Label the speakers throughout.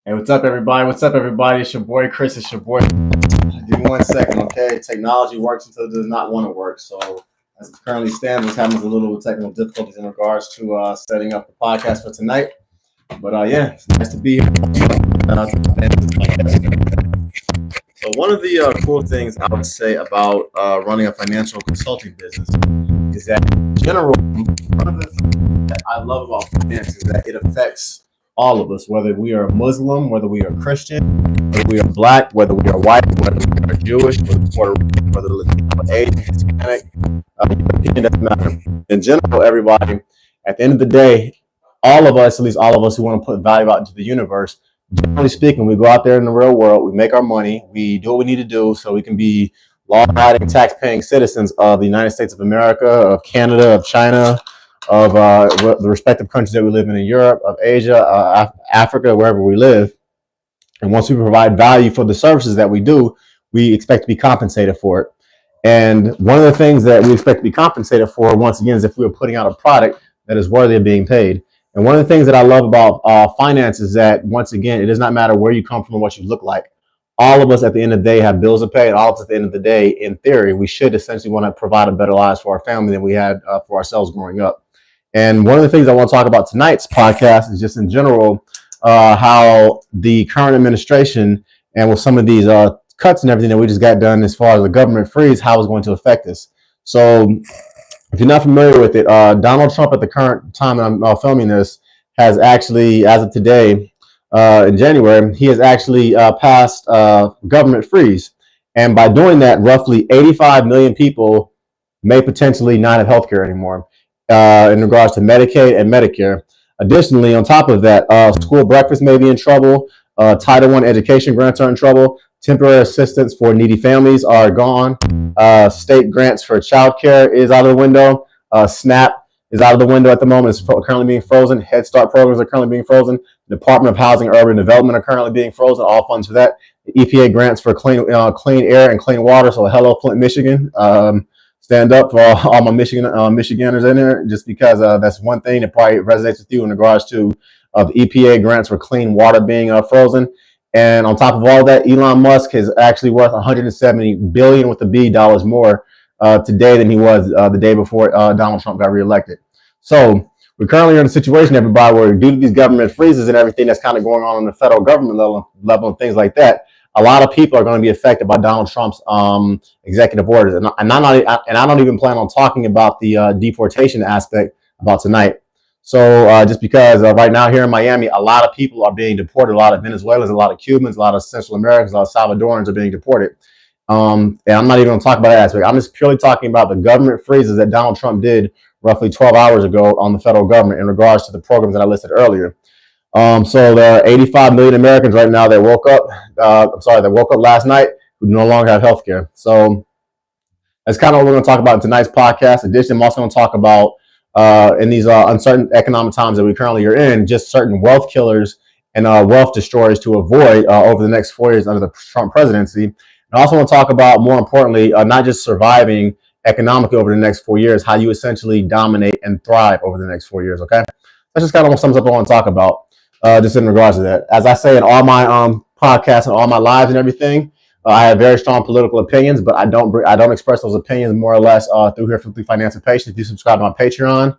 Speaker 1: Hey, what's up, everybody? What's up, everybody? It's your boy, Chris. It's your boy. Give me 1 second, okay? Technology works until it does not want to work. So, as it currently stands, we're having a little technical difficulties in regards to setting up the podcast for tonight. But yeah, it's nice to be here. So, one of the cool things I would say about running a financial consulting business is that, in general, one of the things that I love about finance is that it affects all of us, whether we are Muslim, whether we are Christian, whether we are Black, whether we are white, whether we are Jewish, whether Puerto Rican, whether Latino, Asian, Hispanic, your opinion doesn't matter. In general, everybody, at the end of the day, all of us, at least all of us who want to put value out into the universe, generally speaking, we go out there in the real world, we make our money, we do what we need to do so we can be law-abiding, tax-paying citizens of the United States of America, of Canada, of China, of the respective countries that we live in Europe, of Asia, Africa, wherever we live. And once we provide value for the services that we do, we expect to be compensated for it. And one of the things that we expect to be compensated for, once again, is if we are putting out a product that is worthy of being paid. And one of the things that I love about finance is that, once again, it does not matter where you come from or what you look like. All of us at the end of the day have bills to pay, and all of us at the end of the day, in theory, we should essentially want to provide a better lives for our family than we had for ourselves growing up. And one of the things I want to talk about tonight's podcast is just in general how the current administration and with some of these cuts and everything that we just got done as far as the government freeze, how it's going to affect us. So if you're not familiar with it, Donald Trump at the current time I'm filming this has actually, as of today, in January, he has actually passed government freeze. And by doing that, roughly 85 million people may potentially not have health care anymore in regards to Medicaid and Medicare. Additionally, on top of that, school breakfast may be in trouble. Title I education grants are in trouble. Temporary assistance for needy families are gone. State grants for child care is out of the window. SNAP is out of the window at the moment. It's currently being frozen. Head Start programs are currently being frozen. The Department of Housing and Urban Development are currently being frozen. All funds for that. The EPA grants for clean air and clean water. So hello, Flint, Michigan. Stand up for all my Michiganders in there, just because that's one thing that probably resonates with you in regards to the EPA grants for clean water being frozen. And on top of all that, Elon Musk is actually worth $170 billion with the B dollars more today than he was the day before Donald Trump got reelected. So we're currently in a situation, everybody, where due to these government freezes and everything that's kind of going on the federal government level and things like that, a lot of people are going to be affected by Donald Trump's executive orders. And I don't even plan on talking about the deportation aspect about tonight. So just because right now here in Miami, a lot of people are being deported. A lot of Venezuelans, a lot of Cubans, a lot of Central Americans, a lot of Salvadorans are being deported. And I'm not even going to talk about that aspect. I'm just purely talking about the government freezes that Donald Trump did roughly 12 hours ago on the federal government in regards to the programs that I listed earlier. So there are 85 million Americans right now that woke up. That woke up last night who no longer have health care. So that's kind of what we're going to talk about in tonight's podcast. Additionally, I'm also going to talk about in these uncertain economic times that we currently are in, just certain wealth killers and wealth destroyers to avoid over the next 4 years under the Trump presidency. And I also want to talk about, more importantly, not just surviving economically over the next 4 years, how you essentially dominate and thrive over the next 4 years. Okay, that's just kind of what sums up what I want to talk about. Just in regards to that, as I say in all my podcasts and all my lives and everything, I have very strong political opinions, but I don't express those opinions more or less through Financipation. If you subscribe to my Patreon,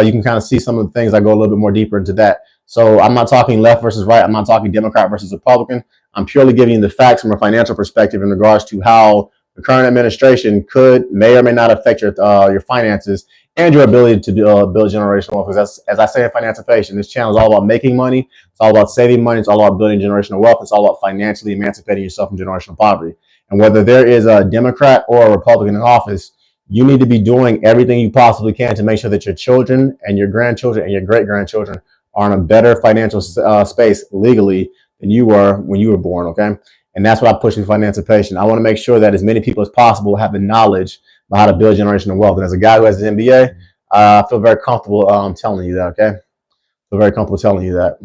Speaker 1: you can kind of see some of the things. I go a little bit more deeper into that. So I'm not talking left versus right. I'm not talking Democrat versus Republican. I'm purely giving you the facts from a financial perspective in regards to how the current administration may or may not affect your finances and your ability to build generational wealth. Because as I say in Financipation, this channel is all about making money. It's all about saving money. It's all about building generational wealth. It's all about financially emancipating yourself from generational poverty. And whether there is a Democrat or a Republican in office, you need to be doing everything you possibly can to make sure that your children and your grandchildren and your great-grandchildren are in a better financial space legally than you were when you were born, okay? And that's what I push with Financipation. I want to make sure that as many people as possible have the knowledge about how to build generational wealth. And as a guy who has an MBA, I feel very comfortable telling you that, okay? I feel very comfortable telling you that.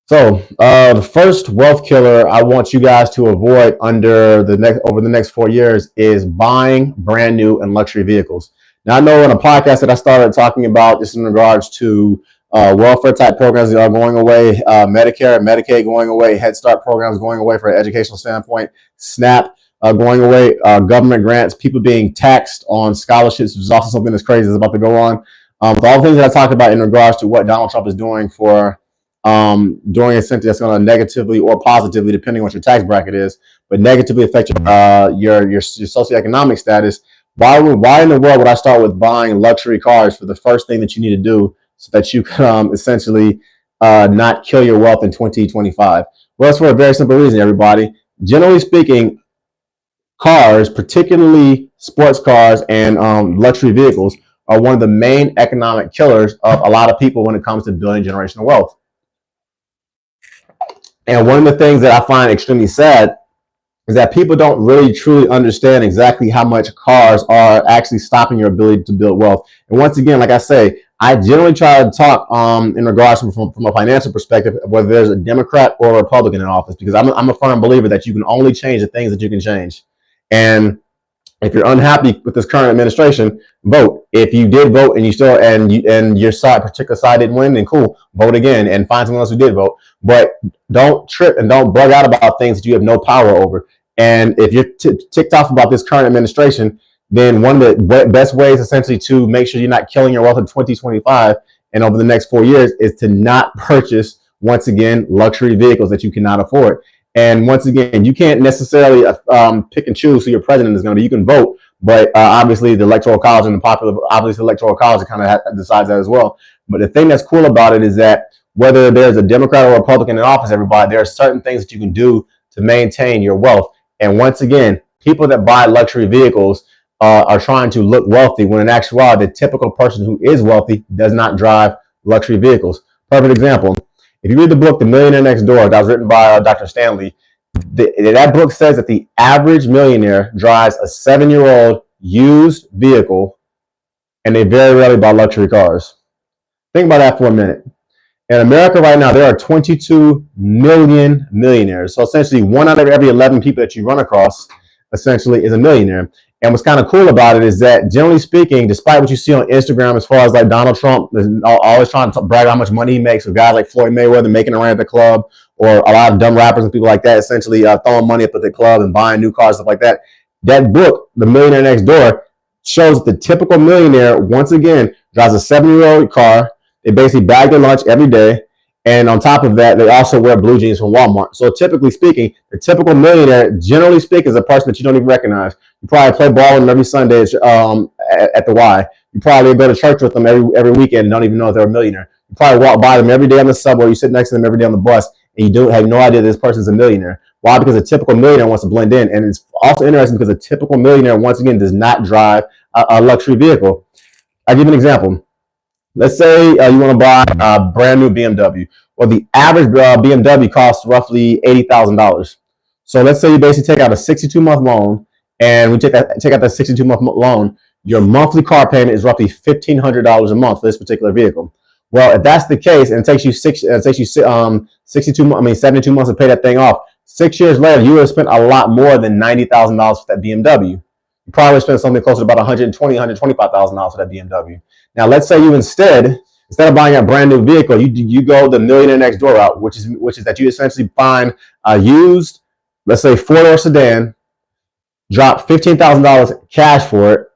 Speaker 1: So the first wealth killer I want you guys to avoid over the next 4 years is buying brand new and luxury vehicles. Now, I know in a podcast that I started talking about just in regards to Welfare type programs are going away. Medicare, Medicaid going away. Head Start programs going away for an educational standpoint. SNAP going away. Government grants, people being taxed on scholarships, which is also something that's crazy that's about to go on. With all the things that I talked about in regards to what Donald Trump is doing for during a sentence that's going to negatively or positively, depending on what your tax bracket is, but negatively affect your socioeconomic status. Why in the world would I start with buying luxury cars for the first thing that you need to do so that you can essentially not kill your wealth in 2025? Well, that's for a very simple reason, everybody. Generally speaking, cars, particularly sports cars and luxury vehicles, are one of the main economic killers of a lot of people when it comes to building generational wealth. And one of the things that I find extremely sad is that people don't really truly understand exactly how much cars are actually stopping your ability to build wealth. And once again, like I say, I generally try to talk in regards from a financial perspective, whether there's a Democrat or a Republican in office, because I'm a firm believer that you can only change the things that you can change. And if you're unhappy with this current administration, vote. If you did vote and you still and your particular side didn't win, then cool, vote again and find someone else who did vote. But don't trip and don't bug out about things that you have no power over. And if you're ticked off about this current administration, then one of the best ways essentially to make sure you're not killing your wealth in 2025 and over the next 4 years is to not purchase, once again, luxury vehicles that you cannot afford. And once again, you can't necessarily pick and choose who your president is going to be. You can vote, but obviously the Electoral College and the Electoral College kind of decides that as well. But the thing that's cool about it is that whether there's a Democrat or a Republican in office, everybody, there are certain things that you can do to maintain your wealth. And once again, people that buy luxury vehicles are trying to look wealthy when in actuality, the typical person who is wealthy does not drive luxury vehicles. Perfect example. If you read the book, The Millionaire Next Door, that was written by Dr. Stanley, that book says that the average millionaire drives a 7-year-old used vehicle, and they very rarely buy luxury cars. Think about that for a minute. In America right now, there are 22 million millionaires. So essentially, 1 out of every 11 people that you run across essentially is a millionaire. And what's kind of cool about it is that, generally speaking, despite what you see on Instagram, as far as like Donald Trump is always trying to brag how much money he makes, with guys like Floyd Mayweather making it around at the club, or a lot of dumb rappers and people like that essentially throwing money up at the club and buying new cars, stuff like that. That book, The Millionaire Next Door, shows that the typical millionaire, once again, drives a 7-year-old car. They basically bag their lunch every day. And on top of that, they also wear blue jeans from Walmart. So typically speaking, the typical millionaire, generally speaking, is a person that you don't even recognize. You probably play ball with them every Sunday at the Y. You probably go to church with them every weekend and don't even know if they're a millionaire. You probably walk by them every day on the subway. You sit next to them every day on the bus, and you don't have no idea this person's a millionaire. Why? Because a typical millionaire wants to blend in. And it's also interesting because a typical millionaire, once again, does not drive a luxury vehicle. I'll give you an example. Let's say you want to buy a brand new BMW. Well, the average BMW costs roughly $80,000. So let's say you basically take out a 62-month loan, and we take out that 62-month loan. Your monthly car payment is roughly $1,500 a month for this particular vehicle. Well, if that's the case, and it takes you 72 months to pay that thing off, 6 years later, you would have spent a lot more than $90,000 for that BMW. You probably spent something close to about $120,000, $125,000 for that BMW. Now, let's say you instead of buying a brand new vehicle, you go the Millionaire Next Door route, which is that you essentially find a used, let's say, 4-door sedan, drop $15,000 cash for it,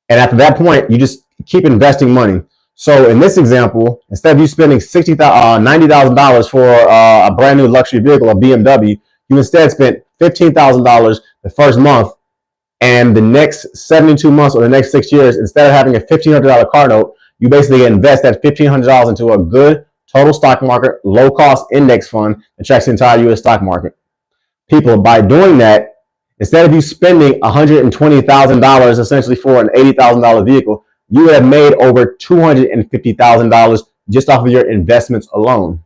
Speaker 1: and after that point, you just keep investing money. So in this example, instead of you spending $90,000 for a brand new luxury vehicle, a BMW, you instead spent $15,000 the first month, and the next 72 months or the next 6 years, instead of having a $1,500 car note, you basically invest that $1,500 into a good total stock market, low cost index fund that tracks the entire U.S. stock market. People, by doing that, instead of you spending $120,000 essentially for an $80,000 vehicle, you would have made over $250,000 just off of your investments alone.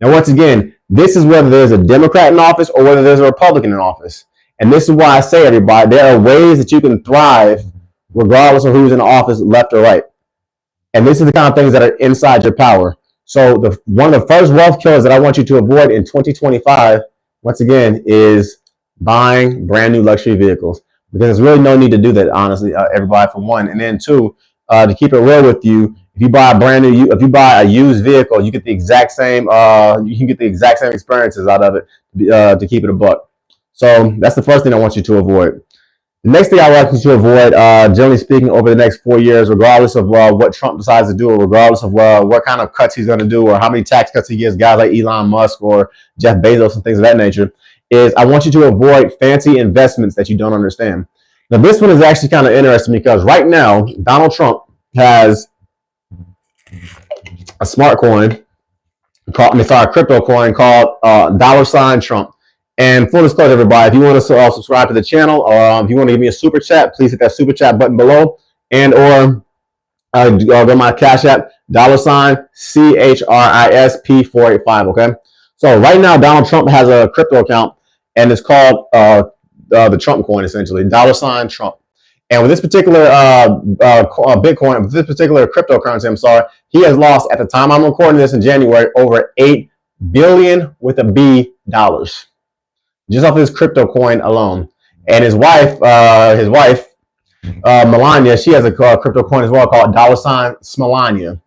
Speaker 1: Now, once again, this is whether there's a Democrat in office or whether there's a Republican in office. And this is why I say, everybody, there are ways that you can thrive regardless of who's in office, left or right. And this is the kind of things that are inside your power. So one of the first wealth killers that I want you to avoid in 2025, once again, is buying brand new luxury vehicles. Because there's really no need to do that, honestly, everybody, for one. And then two, to keep it real with you, If you buy a if you buy a used vehicle, you get the exact same. You can get the exact same experiences out of it. To keep it a buck. So that's the first thing I want you to avoid. The next thing I want you to avoid, generally speaking, over the next 4 years, regardless of what Trump decides to do, or regardless of what kind of cuts he's going to do, or how many tax cuts he gives guys like Elon Musk or Jeff Bezos and things of that nature, is I want you to avoid fancy investments that you don't understand. Now, this one is actually kind of interesting because right now, Donald Trump has a smart coin, a crypto coin called $Trump. And full disclosure, everybody, if you want to subscribe to the channel, or if you want to give me a super chat, please hit that super chat button below, and or go to my Cash App, $CHRISP485. Okay. So right now, Donald Trump has a crypto account, and it's called the Trump coin, essentially $Trump. And with this particular Bitcoin, with this particular cryptocurrency, I'm sorry, he has lost, at the time I'm recording this in January, over $8 billion with a B dollars, just off his crypto coin alone. And his wife, Melania, she has a crypto coin as well called $Smelania.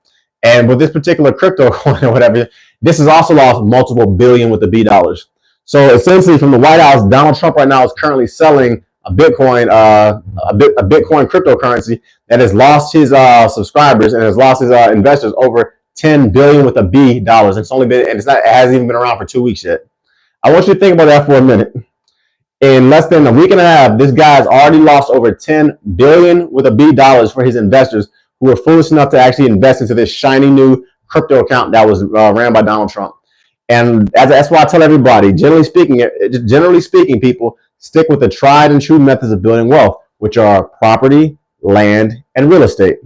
Speaker 1: And with this particular crypto coin or whatever, this has also lost multiple billion with the B dollars. So essentially, from the White House, Donald Trump right now is currently selling a Bitcoin, a Bitcoin cryptocurrency that has lost his subscribers and has lost his investors over 10 billion with a B dollars. It's only been, and it hasn't even been around for 2 weeks yet. I want you to think about that for a minute. In less than a week and a half, this guy's already lost over 10 billion with a B dollars for his investors who were foolish enough to actually invest into this shiny new crypto account that was ran by Donald Trump. And that's why I tell everybody, generally speaking, people stick with the tried and true methods of building wealth, which are property, land, and real estate.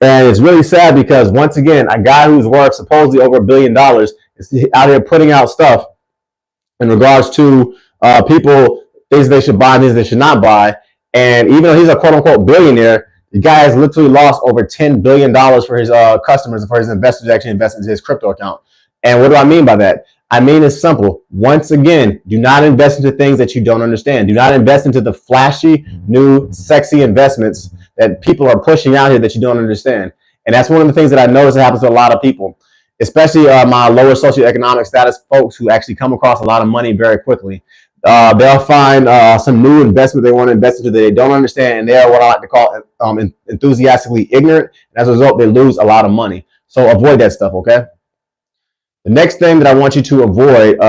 Speaker 1: And it's really sad because, once again, a guy who's worth supposedly over $1 billion is out here putting out stuff in regards to people, things they should buy, things they should not buy. And even though he's a quote-unquote billionaire, the guy has literally lost over $10 billion for his customers and for his investors to actually invest into his crypto account. And what do I mean by that? I mean, it's simple. Once again, do not invest into things that you don't understand. Do not invest into the flashy, new, sexy investments that people are pushing out here that you don't understand. And that's one of the things that I notice that happens to a lot of people, especially my lower socioeconomic status folks who actually come across a lot of money very quickly. They'll find some new investment they want to invest into that they don't understand, and they are what I like to call enthusiastically ignorant. And as a result, they lose a lot of money. So avoid that stuff, okay? The next thing that I want you to avoid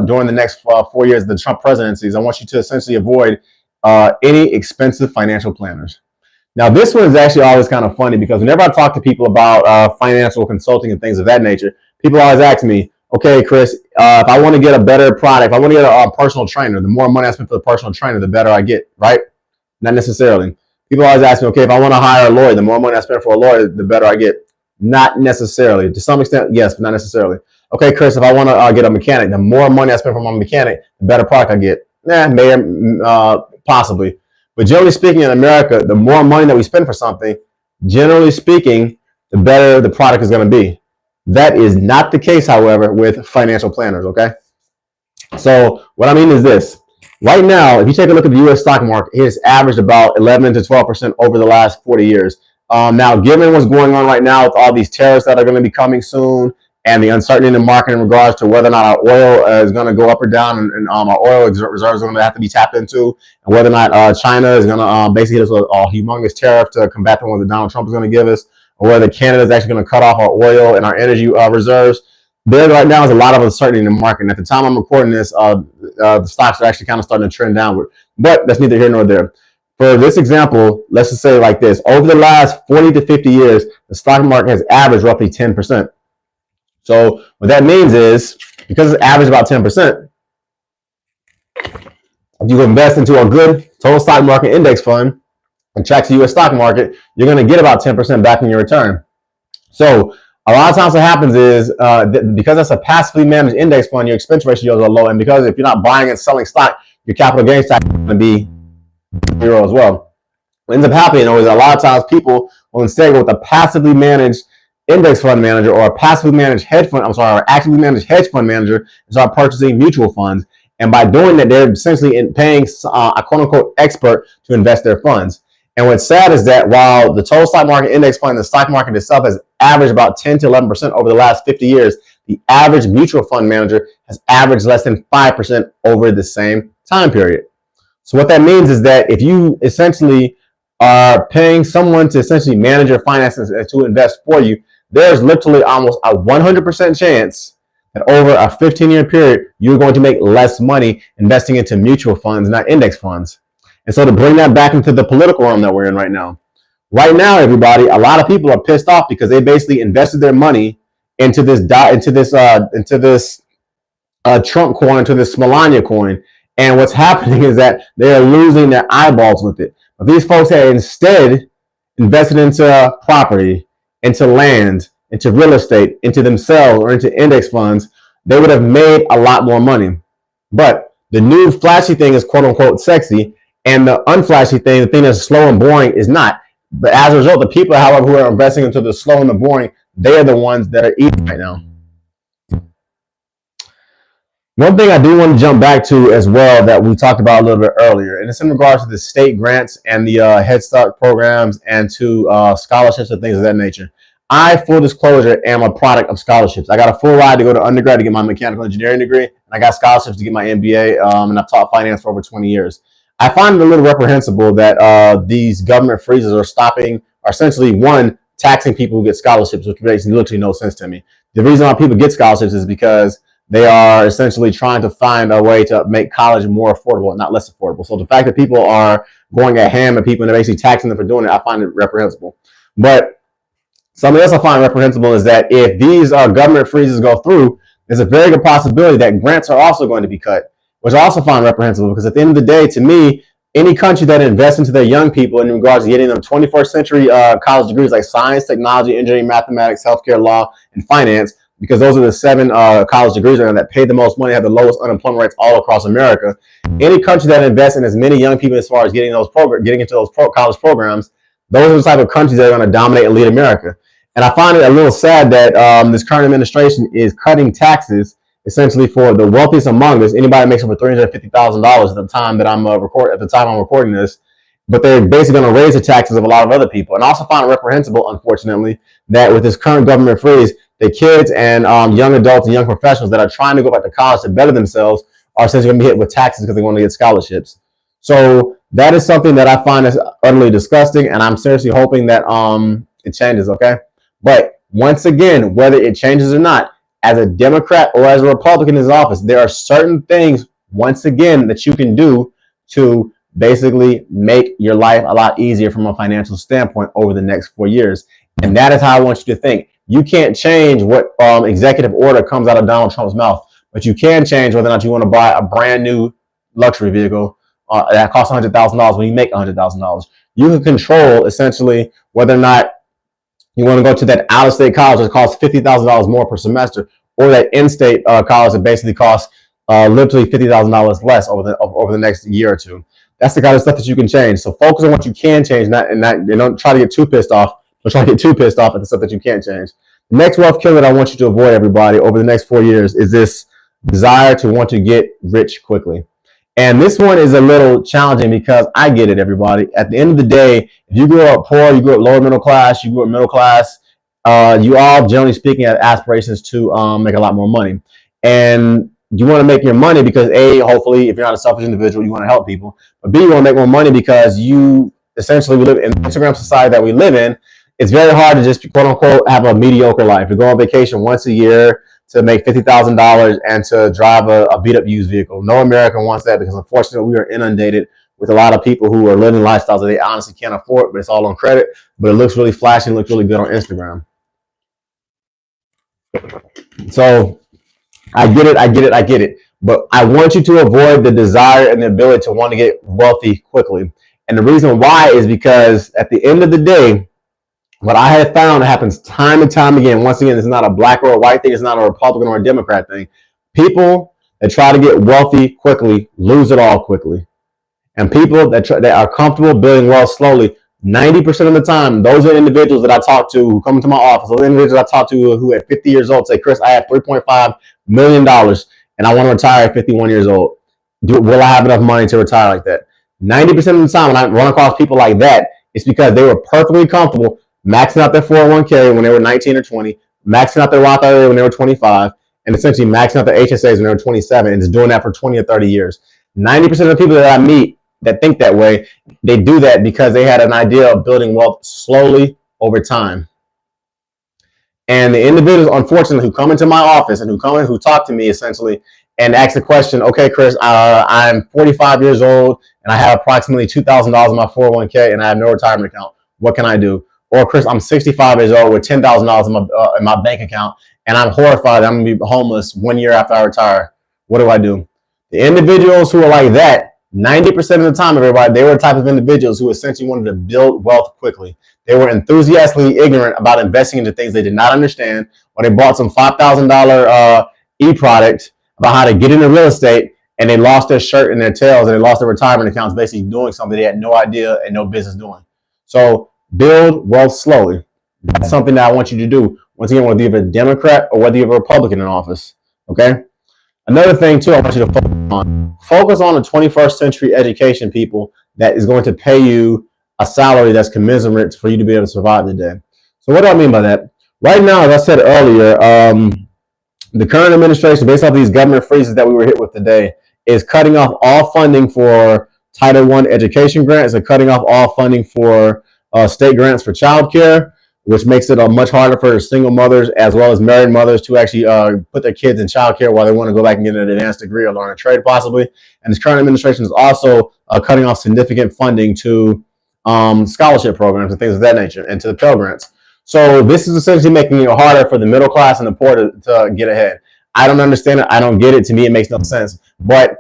Speaker 1: during the next 4 years of the Trump presidency is I want you to essentially avoid any expensive financial planners. Now, this one is actually always kind of funny because whenever I talk to people about financial consulting and things of that nature, people always ask me, okay, Chris, if I want to get a better product, if I want to get a personal trainer, the more money I spend for the personal trainer, the better I get, right? Not necessarily. People always ask me, okay, if I want to hire a lawyer, the more money I spend for a lawyer, the better I get. Not necessarily. To some extent, yes, but not necessarily. Okay, Chris, if I want to get a mechanic, the more money I spend for my mechanic, the better product I get. Possibly. But generally speaking, in America, the more money that we spend for something, generally speaking, the better the product is going to be. That is not the case, however, with financial planners, okay? So what I mean is this. Right now, if you take a look at the U.S. stock market, it has averaged about 11 to 12% over the last 40 years. Now, given what's going on right now with all these tariffs that are going to be coming soon, and the uncertainty in the market in regards to whether or not our oil is going to go up or down, and our oil reserves are going to have to be tapped into, and whether or not China is going to basically hit us with a humongous tariff to combat the one that Donald Trump is going to give us, or whether Canada is actually going to cut off our oil and our energy reserves. There right now is a lot of uncertainty in the market. And at the time I'm recording this, the stocks are actually kind of starting to trend downward. But that's neither here nor there. For this example, let's just say it like this. Over the last 40 to 50 years, the stock market has averaged roughly 10%. So what that means is, because it's averaged about 10%, if you invest into a good total stock market index fund and tracks the U.S. stock market, you're going to get about 10% back in your return. So a lot of times what happens is, because that's a passively managed index fund, your expense ratios are low. And because if you're not buying and selling stock, your capital gains tax is going to be zero as well. What ends up happening is a lot of times people will instead go with a passively managed index fund manager or a passively managed hedge fund, or actively managed hedge fund manager, and start purchasing mutual funds. And by doing that, they're essentially paying a quote-unquote expert to invest their funds. And what's sad is that while the total stock market index fund, the stock market itself has averaged about 10 to 11% over the last 50 years. The average mutual fund manager has averaged less than 5% over the same time period. So what that means is that if you essentially are paying someone to essentially manage your finances and to invest for you, there's literally almost a 100% chance that over a 15-year period, you're going to make less money investing into mutual funds, not index funds. And so to bring that back into the political realm that we're in right now, everybody, a lot of people are pissed off because they basically invested their money into this Trump coin, into this Melania coin. And what's happening is that they are losing their eyeballs with it. But these folks had instead invested into property, into land, into real estate, into themselves, or into index funds, they would have made a lot more money. But the new flashy thing is quote unquote sexy, and the unflashy thing, the thing that's slow and boring, is not. But as a result, the people, however, who are investing into the slow and the boring, they are the ones that are eating right now. One thing I do want to jump back to as well that we talked about a little bit earlier, and it's in regards to the state grants and the Head Start programs and to scholarships and things of that nature. I, full disclosure, am a product of scholarships. I got a full ride to go to undergrad to get my mechanical engineering degree, and I got scholarships to get my MBA, and I've taught finance for over 20 years. I find it a little reprehensible that these government freezes are essentially, one, taxing people who get scholarships, which makes literally no sense to me. The reason why people get scholarships is because they are essentially trying to find a way to make college more affordable, not less affordable. So the fact that people are going at ham at people and they're basically taxing them for doing it, I find it reprehensible. But something else I find reprehensible is that if these government freezes go through, there's a very good possibility that grants are also going to be cut, which I also find reprehensible because at the end of the day, to me, any country that invests into their young people in regards to getting them 21st century college degrees like science, technology, engineering, mathematics, healthcare, law, and finance, because those are the 7 college degrees that pay the most money, have the lowest unemployment rates all across America. Any country that invests in as many young people as far as getting into those college programs, those are the type of countries that are going to dominate and lead America. And I find it a little sad that this current administration is cutting taxes essentially for the wealthiest among us. Anybody makes over $350,000 at the time that I'm recording this, but they're basically going to raise the taxes of a lot of other people. And I also find it reprehensible, unfortunately, that with this current government freeze, the kids and young adults and young professionals that are trying to go back to college to better themselves are essentially going to be hit with taxes because they want to get scholarships. So that is something that I find is utterly disgusting, and I'm seriously hoping that it changes, okay? But once again, whether it changes or not, as a Democrat or as a Republican in his office, there are certain things, once again, that you can do to basically make your life a lot easier from a financial standpoint over the next 4 years. And that is how I want you to think. You can't change what executive order comes out of Donald Trump's mouth, but you can change whether or not you want to buy a brand new luxury vehicle that costs $100,000 when you make $100,000. You can control essentially whether or not you want to go to that out-of-state college that costs $50,000 more per semester, or that in-state college that basically costs literally $50,000 less over the next year or two. That's the kind of stuff that you can change. So focus on what you can change, and don't try to get too pissed off. Don't try to get too pissed off at the stuff that you can't change. The next wealth killer that I want you to avoid, everybody, over the next 4 years is this desire to want to get rich quickly. And this one is a little challenging because I get it, everybody. At the end of the day, if you grew up poor, you grew up lower middle class, you grew up middle class, you all, generally speaking, have aspirations to make a lot more money. And you want to make your money because A, hopefully, if you're not a selfish individual, you want to help people. But B, you want to make more money because we live in the Instagram society that we live in. It's very hard to just, quote unquote, have a mediocre life. To go on vacation once a year, to make $50,000 and to drive a beat up used vehicle. No American wants that because unfortunately we are inundated with a lot of people who are living lifestyles that they honestly can't afford, but it's all on credit, but it looks really flashy and looks really good on Instagram. So I get it. But I want you to avoid the desire and the ability to want to get wealthy quickly. And the reason why is because at the end of the day, what I have found happens time and time again. Once again, it's not a black or a white thing. It's not a Republican or a Democrat thing. People that try to get wealthy quickly lose it all quickly. And people that are comfortable building wealth slowly, 90% of the time, those are individuals that I talk to who come into my office. Those individuals I talk to who at 50 years old say, Chris, I have $3.5 million and I want to retire at 51 years old. Will I have enough money to retire like that? 90% of the time when I run across people like that, it's because they were perfectly comfortable maxing out their 401k when they were 19 or 20, maxing out their Roth IRA when they were 25, and essentially maxing out their HSAs when they were 27, and just doing that for 20 or 30 years. 90% of the people that I meet that think that way, they do that because they had an idea of building wealth slowly over time. And the individuals, unfortunately, who come into my office and who talk to me essentially and ask the question, okay, Chris, I'm 45 years old and I have approximately $2,000 in my 401k and I have no retirement account. What can I do? Or Chris, I'm 65 years old with $10,000 in my bank account and I'm horrified that I'm going to be homeless 1 year after I retire. What do I do? The individuals who are like that, 90% of the time, everybody, they were the type of individuals who essentially wanted to build wealth quickly. They were enthusiastically ignorant about investing into things they did not understand, or they bought some $5,000 e-product about how to get into real estate, and they lost their shirt and their tails, and they lost their retirement accounts basically doing something they had no idea and no business doing. So build wealth slowly. That's something that I want you to do. Once again, whether you're a Democrat or whether you're a Republican in office, okay? Another thing, too, I want you to focus on a 21st century education, people, that is going to pay you a salary that's commensurate for you to be able to survive today. So what do I mean by that? Right now, as I said earlier, the current administration, based off these government freezes that we were hit with today, is cutting off all funding for Title I education grants and cutting off all funding for state grants for childcare, which makes it much harder for single mothers as well as married mothers to actually put their kids in childcare while they want to go back and get an advanced degree or learn a trade possibly. And this current administration is also cutting off significant funding to scholarship programs and things of that nature and to the Pell Grants. So this is essentially making it harder for the middle class and the poor to get ahead. I don't understand it. I don't get it. To me, it makes no sense. But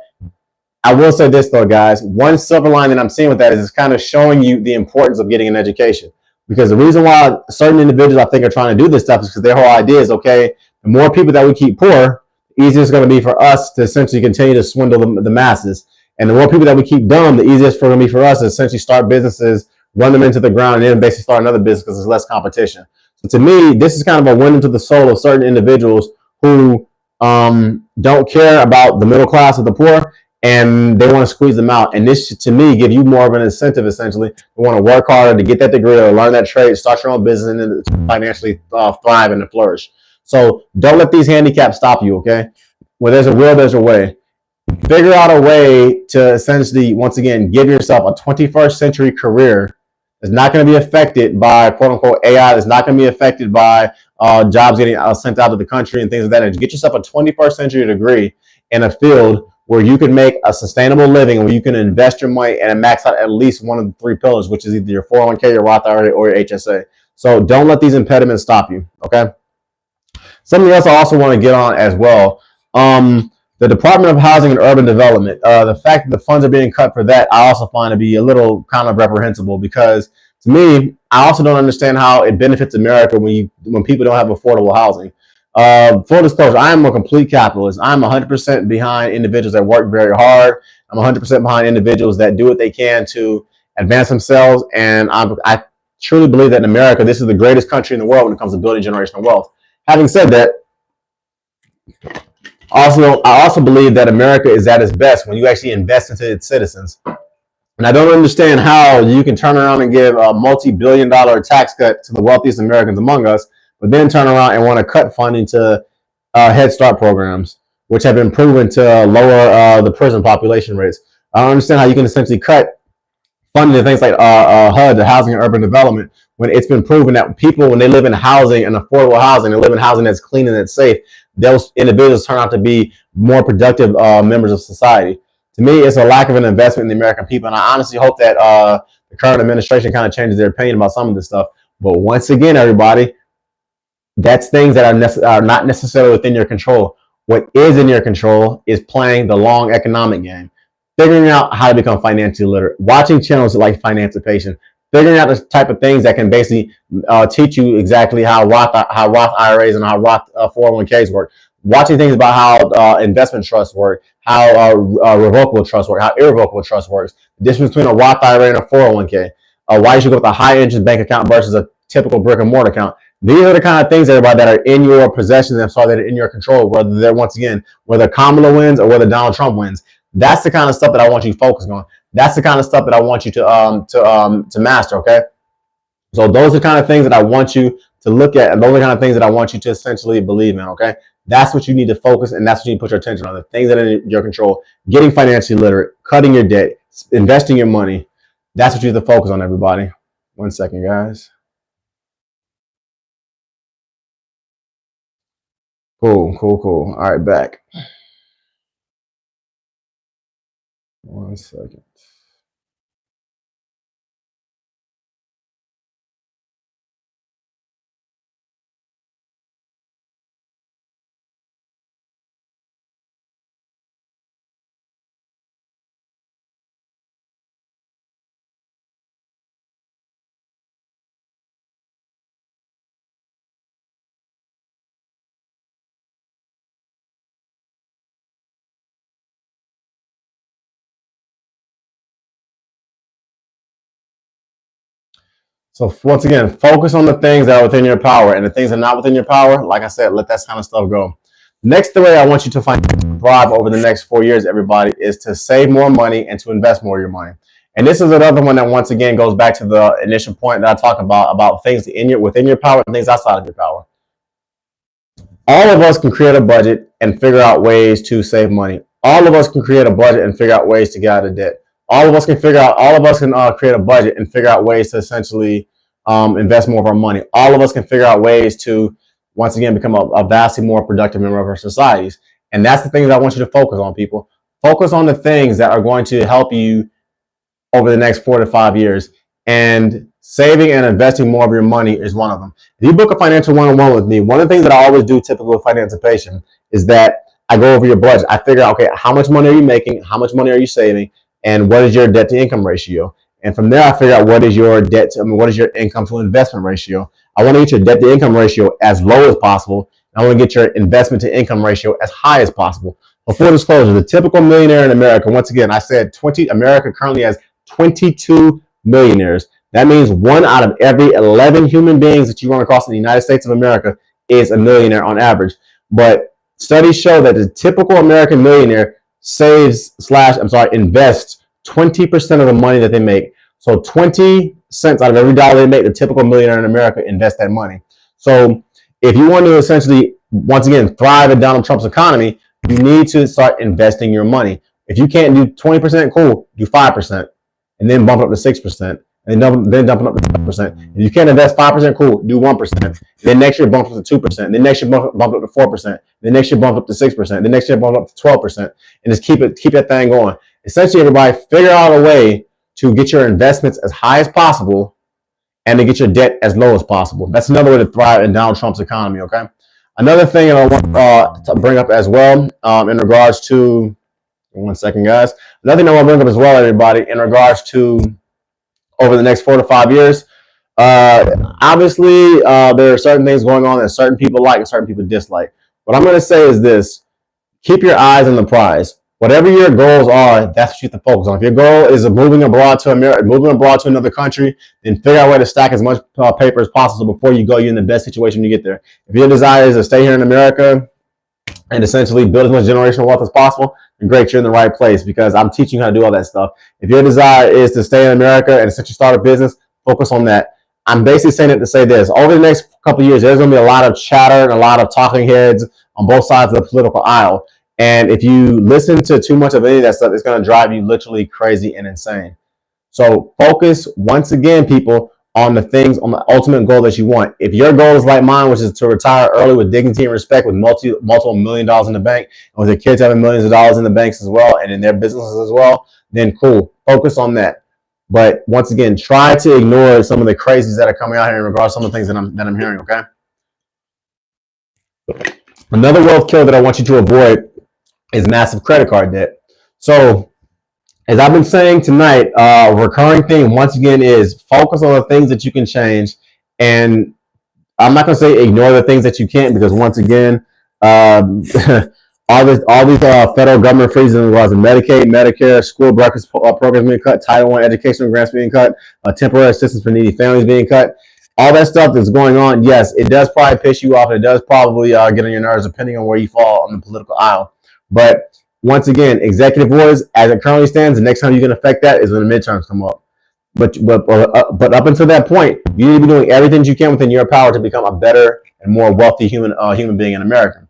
Speaker 1: I will say this, though, guys. One silver line that I'm seeing with that is it's kind of showing you the importance of getting an education. Because the reason why certain individuals, I think, are trying to do this stuff is because their whole idea is, okay, the more people that we keep poor, the easier it's going to be for us to essentially continue to swindle the masses. And the more people that we keep dumb, the easiest it's going to be for us to essentially start businesses, run them into the ground, and then basically start another business because there's less competition. So to me, this is kind of a win into the soul of certain individuals who don't care about the middle class or the poor, and they want to squeeze them out. And this, to me, give you more of an incentive, essentially, to want to work harder, to get that degree, or learn that trade, start your own business, and then financially thrive and flourish. So don't let these handicaps stop you, okay? Where there's a will, there's a way. Figure out a way to essentially, once again, give yourself a 21st century career that's not going to be affected by, quote-unquote, AI, that's not going to be affected by jobs getting sent out of the country and things like that. And get yourself a 21st century degree in a field where you can make a sustainable living and where you can invest your money and max out at least one of the three pillars, which is either your 401k, your Roth IRA, or your HSA. So don't let these impediments stop you, okay? Something else I also want to get on as well. The Department of Housing and Urban Development, the fact that the funds are being cut for that, I also find to be a little kind of reprehensible because to me, I also don't understand how it benefits America when people don't have affordable housing. Full disclosure, I am a complete capitalist. I'm 100% behind individuals that work very hard. I'm 100% behind individuals that do what they can to advance themselves. And I truly believe that in America, this is the greatest country in the world when it comes to building generational wealth. Having said that, I also believe that America is at its best when you actually invest into its citizens. And I don't understand how you can turn around and give a multi-billion-dollar tax cut to the wealthiest Americans among us, but then turn around and want to cut funding to Head Start programs, which have been proven to lower the prison population rates. I don't understand how you can essentially cut funding to things like HUD, the Housing and Urban Development, when it's been proven that people, when they live in housing and affordable housing, they live in housing that's clean and that's safe, those individuals turn out to be more productive members of society. To me, it's a lack of an investment in the American people, and I honestly hope that the current administration kind of changes their opinion about some of this stuff. But once again, everybody, that's things that are not necessarily within your control. What is in your control is playing the long economic game, figuring out how to become financially literate, watching channels like Financipation, figuring out the type of things that can basically teach you exactly how Roth IRAs and how Roth 401ks work, watching things about how investment trusts work, how revocable trust work, how irrevocable trust works, the difference between a Roth IRA and a 401k, why you should go with a high interest bank account versus a typical brick and mortar account. These are the kind of things, everybody, that are in your possession and that are in your control, whether they're, once again, whether Kamala wins or whether Donald Trump wins. That's the kind of stuff that I want you to focus on. That's the kind of stuff that I want you to master, okay? So those are the kind of things that I want you to look at, and those are the kind of things that I want you to essentially believe in. Okay, that's what you need to focus, and that's what you need to put your attention on. The things that are in your control: getting financially literate, cutting your debt, investing your money. That's what you need to focus on, everybody. One second, guys. Cool, cool, cool. All right, back. 1 second. So once again, focus on the things that are within your power, and the things that are not within your power, like I said, let that kind of stuff go. Next way I want you to find thrive over the next 4 years, everybody, is to save more money and to invest more of your money. And this is another one that once again goes back to the initial point that I talked about things within your power and things outside of your power. All of us can create a budget and figure out ways to save money. All of us can create a budget and figure out ways to get out of debt. All of us can create a budget and figure out ways to essentially invest more of our money. All of us can figure out ways to once again become a vastly more productive member of our societies. And that's the things I want you to focus on, people. Focus on the things that are going to help you over the next 4 to 5 years. And saving and investing more of your money is one of them. If you book a financial one-on-one with me, one of the things that I always do typically with Financipation is that I go over your budget. I figure out, okay, how much money are you making? How much money are you saving? And what is your debt to income ratio? And from there, I figure out what is your what is your income to investment ratio? I want to get your debt to income ratio as low as possible. I want to get your investment to income ratio as high as possible. For full disclosure, the typical millionaire in America, once again, I said America currently has 22 millionaires. That means 1 out of every 11 human beings that you run across in the United States of America is a millionaire on average. But studies show that the typical American millionaire invests 20% of the money that they make. So 20 cents out of every dollar they make, the typical millionaire in America invests that money. So if you want to essentially, once again, thrive in Donald Trump's economy, you need to start investing your money. If you can't do 20%, cool, do 5%. And then bump up to 6%, and then dump it up to 5%. If you can't invest 5%, cool, do 1%. Then next year bump up to 2%. Then next year bump up to 4%. Then next year bump up to 6%. Then next year bump up to 12%, and just keep that thing going. Essentially, everybody figure out a way to get your investments as high as possible, and to get your debt as low as possible. That's another way to thrive in Donald Trump's economy. Okay. Another thing I want to bring up as well, in regards to 1 second, guys. Another thing I want to bring up as well, everybody, in regards to over the next 4 to 5 years. Obviously, there are certain things going on that certain people like and certain people dislike. What I'm going to say is this: keep your eyes on the prize. Whatever your goals are, that's what you have to focus on. If your goal is moving abroad to America, moving abroad to another country, then figure out a way to stack as much paper as possible before you go. You're in the best situation when you get there. If your desire is to stay here in America and essentially build as much generational wealth as possible, then great, you're in the right place, because I'm teaching you how to do all that stuff. If your desire is to stay in America and essentially start a business, focus on that. I'm basically saying it to say this: over the next couple of years, there's going to be a lot of chatter and a lot of talking heads on both sides of the political aisle. And if you listen to too much of any of that stuff, it's going to drive you literally crazy and insane. So focus, once again, people, on the things, on the ultimate goal that you want. If your goal is like mine, which is to retire early with dignity and respect, with multiple $1 million in the bank, and with your kids having millions of dollars in the banks as well, and in their businesses as well, then cool, focus on that. But once again, try to ignore some of the crazies that are coming out here in regards to some of the things that I'm hearing. Okay. Another wealth killer that I want you to avoid is massive credit card debt. So, as I've been saying tonight, a recurring theme once again is focus on the things that you can change. And I'm not going to say ignore the things that you can't, because once again, all these federal government freezes in regards to Medicaid, Medicare, school breakfast programs being cut, Title I educational grants being cut, temporary assistance for needy families being cut. All that stuff that's going on, yes, it does probably piss you off. It does probably get on your nerves, depending on where you fall on the political aisle. But once again, executive orders, as it currently stands, the next time you can affect that is when the midterms come up. But up until that point, you need to be doing everything you can within your power to become a better and more wealthy human being in America.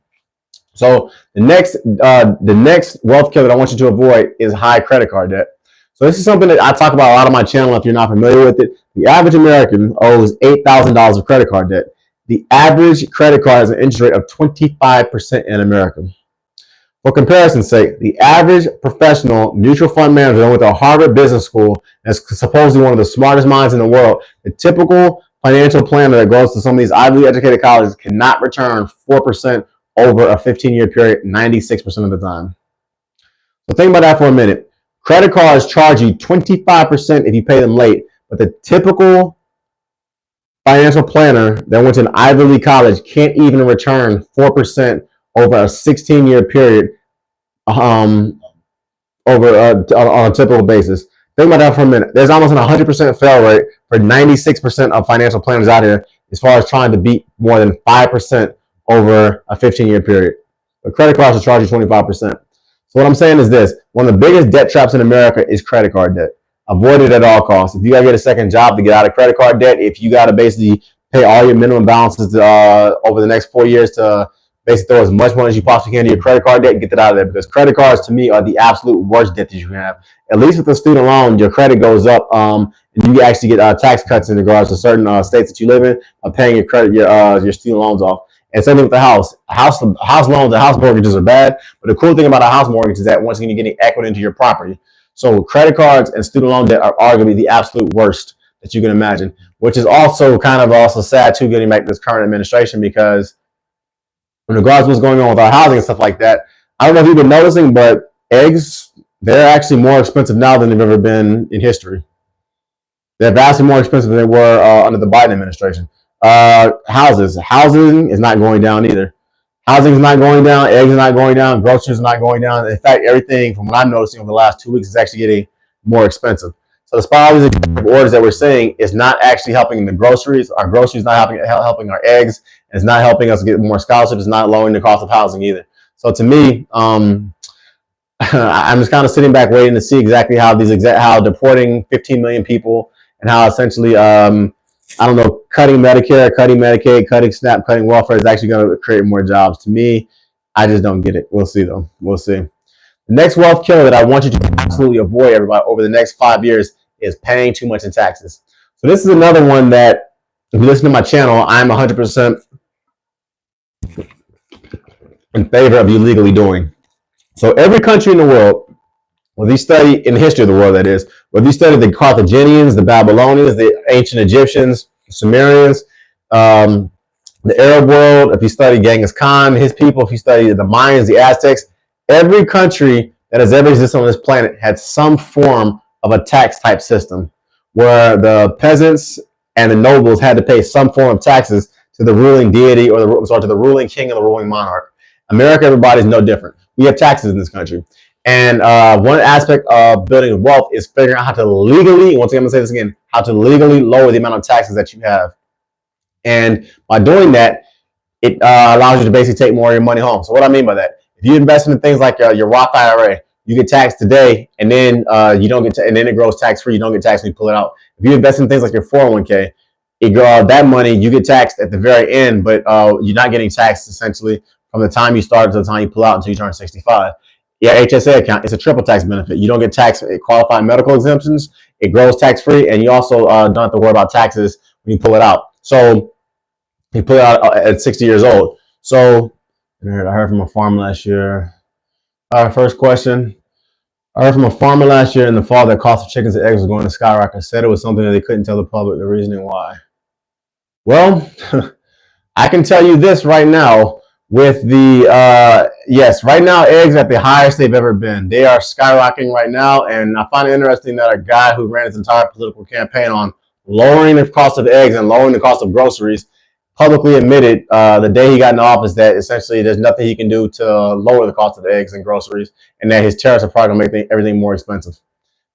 Speaker 1: So the next wealth killer that I want you to avoid is high credit card debt. So this is something that I talk about a lot on my channel. If you're not familiar with it, the average American owes $8,000 of credit card debt. The average credit card has an interest rate of 25% in America. For comparison's sake, the average professional mutual fund manager that went to Harvard Business School and is supposedly one of the smartest minds in the world, the typical financial planner that goes to some of these Ivy League educated colleges cannot return 4% over a 15-year period 96% of the time. So think about that for a minute. Credit cards charge you 25% if you pay them late, but the typical financial planner that went to an Ivy League college can't even return 4% over a 16-year period on a typical basis. Think about that for a minute. There's almost an 100% fail rate for 96% of financial planners out here as far as trying to beat more than 5% over a 15-year period. But credit cards will charge you 25%. So what I'm saying is this. One of the biggest debt traps in America is credit card debt. Avoid it at all costs. If you got to get a second job to get out of credit card debt, if you got to basically pay all your minimum balances over the next 4 years to basically throw as much money as you possibly can to your credit card debt and get that out of there, because credit cards to me are the absolute worst debt that you can have. At least with the student loan, your credit goes up, and you actually get tax cuts in regards to certain states that you live in of paying your student loans off. And same thing with the house. House loans and house mortgages are bad, but the cool thing about a house mortgage is that once again you're getting equity into your property. So credit cards and student loan debt are arguably the absolute worst that you can imagine, which is also kind of also sad too, getting back to this current administration, because in regards to what's going on with our housing and stuff like that, I don't know if you've been noticing, but eggs, they're actually more expensive now than they've ever been in history. They're vastly more expensive than they were under the Biden administration. Housing is not going down either. Housing is not going down. Eggs are not going down. Groceries are not going down. In fact, everything from what I'm noticing over the last 2 weeks is actually getting more expensive. So despite all these orders that we're seeing, it's not actually helping the groceries. Our groceries not helping our eggs. And it's not helping us get more scholarships. It's not lowering the cost of housing either. So to me, I'm just kind of sitting back waiting to see exactly how deporting 15 million people and how essentially cutting Medicare, cutting Medicaid, cutting SNAP, cutting welfare is actually going to create more jobs. To me, I just don't get it. We'll see, though. We'll see. The next wealth killer that I want you to absolutely avoid, everybody, over the next 5 years is paying too much in taxes. So this is another one that, if you listen to my channel, I'm 100% in favor of you legally doing. So every country in the world, whether you study in the history of the world, that is, whether you study the Carthaginians, the Babylonians, the ancient Egyptians, the Sumerians, the Arab world, if you study Genghis Khan, his people, if you study the Mayans, the Aztecs, every country that has ever existed on this planet had some form of a tax type system where the peasants and the nobles had to pay some form of taxes to the ruling deity or to the ruling king or the ruling monarch. America, everybody's no different. We have taxes in this country. And one aspect of building wealth is figuring out how to legally, once again, I'm going to say this again, how to legally lower the amount of taxes that you have. And by doing that, it allows you to basically take more of your money home. So what I mean by that, if you invest in things like your Roth IRA, you get taxed today, and then you don't get, and then it grows tax free. You don't get taxed when you pull it out. If you invest in things like your 401k, that money you get taxed at the very end, but you're not getting taxed essentially from the time you start to the time you pull out until you turn 65. Your HSA account, it's a triple tax benefit. You don't get taxed qualified medical exemptions. It grows tax free, and you also don't have to worry about taxes when you pull it out. So you pull it out at 60 years old. So I heard from a farmer last year. First question. I heard from a farmer last year in the fall that cost of chickens and eggs was going to skyrocket. Said it was something that they couldn't tell the public the reasoning why. Well, I can tell you this right now. With the yes, right now eggs are at the highest they've ever been. They are skyrocketing right now, and I find it interesting that a guy who ran his entire political campaign on lowering the cost of eggs and lowering the cost of groceries publicly admitted the day he got in office that essentially there's nothing he can do to lower the cost of eggs and groceries, and that his tariffs are probably going to make everything more expensive.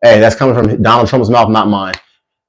Speaker 1: Hey, that's coming from Donald Trump's mouth, not mine.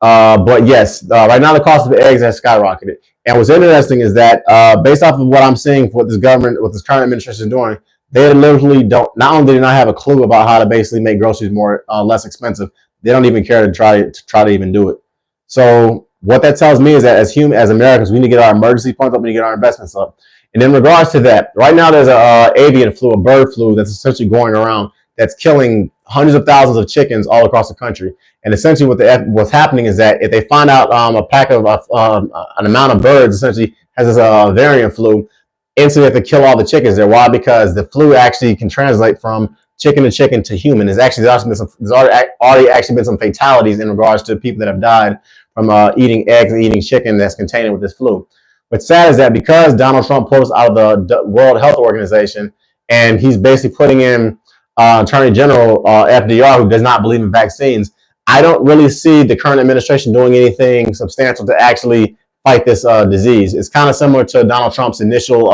Speaker 1: But yes, right now the cost of eggs has skyrocketed. And what's interesting is that based off of what I'm seeing for what this government, what this current administration is doing, they literally don't, not only do they not have a clue about how to basically make groceries less expensive, they don't even care to try to even do it. So what that tells me is that as Americans, we need to get our emergency funds up, we need to get our investments up. And in regards to that, right now there's a avian flu, a bird flu that's essentially going around that's killing hundreds of thousands of chickens all across the country. And essentially what's happening is that if they find out a pack of an amount of birds essentially has this variant flu, instantly have to kill all the chickens there. Why? Because the flu actually can translate from chicken to human. There's already actually been some fatalities in regards to people that have died from eating eggs and eating chicken that's contained with this flu. What's sad is that because Donald Trump pulled us out of the World Health Organization and he's basically putting in Attorney General FDR, who does not believe in vaccines, I don't really see the current administration doing anything substantial to actually fight this disease. It's kind of similar to Donald Trump's initial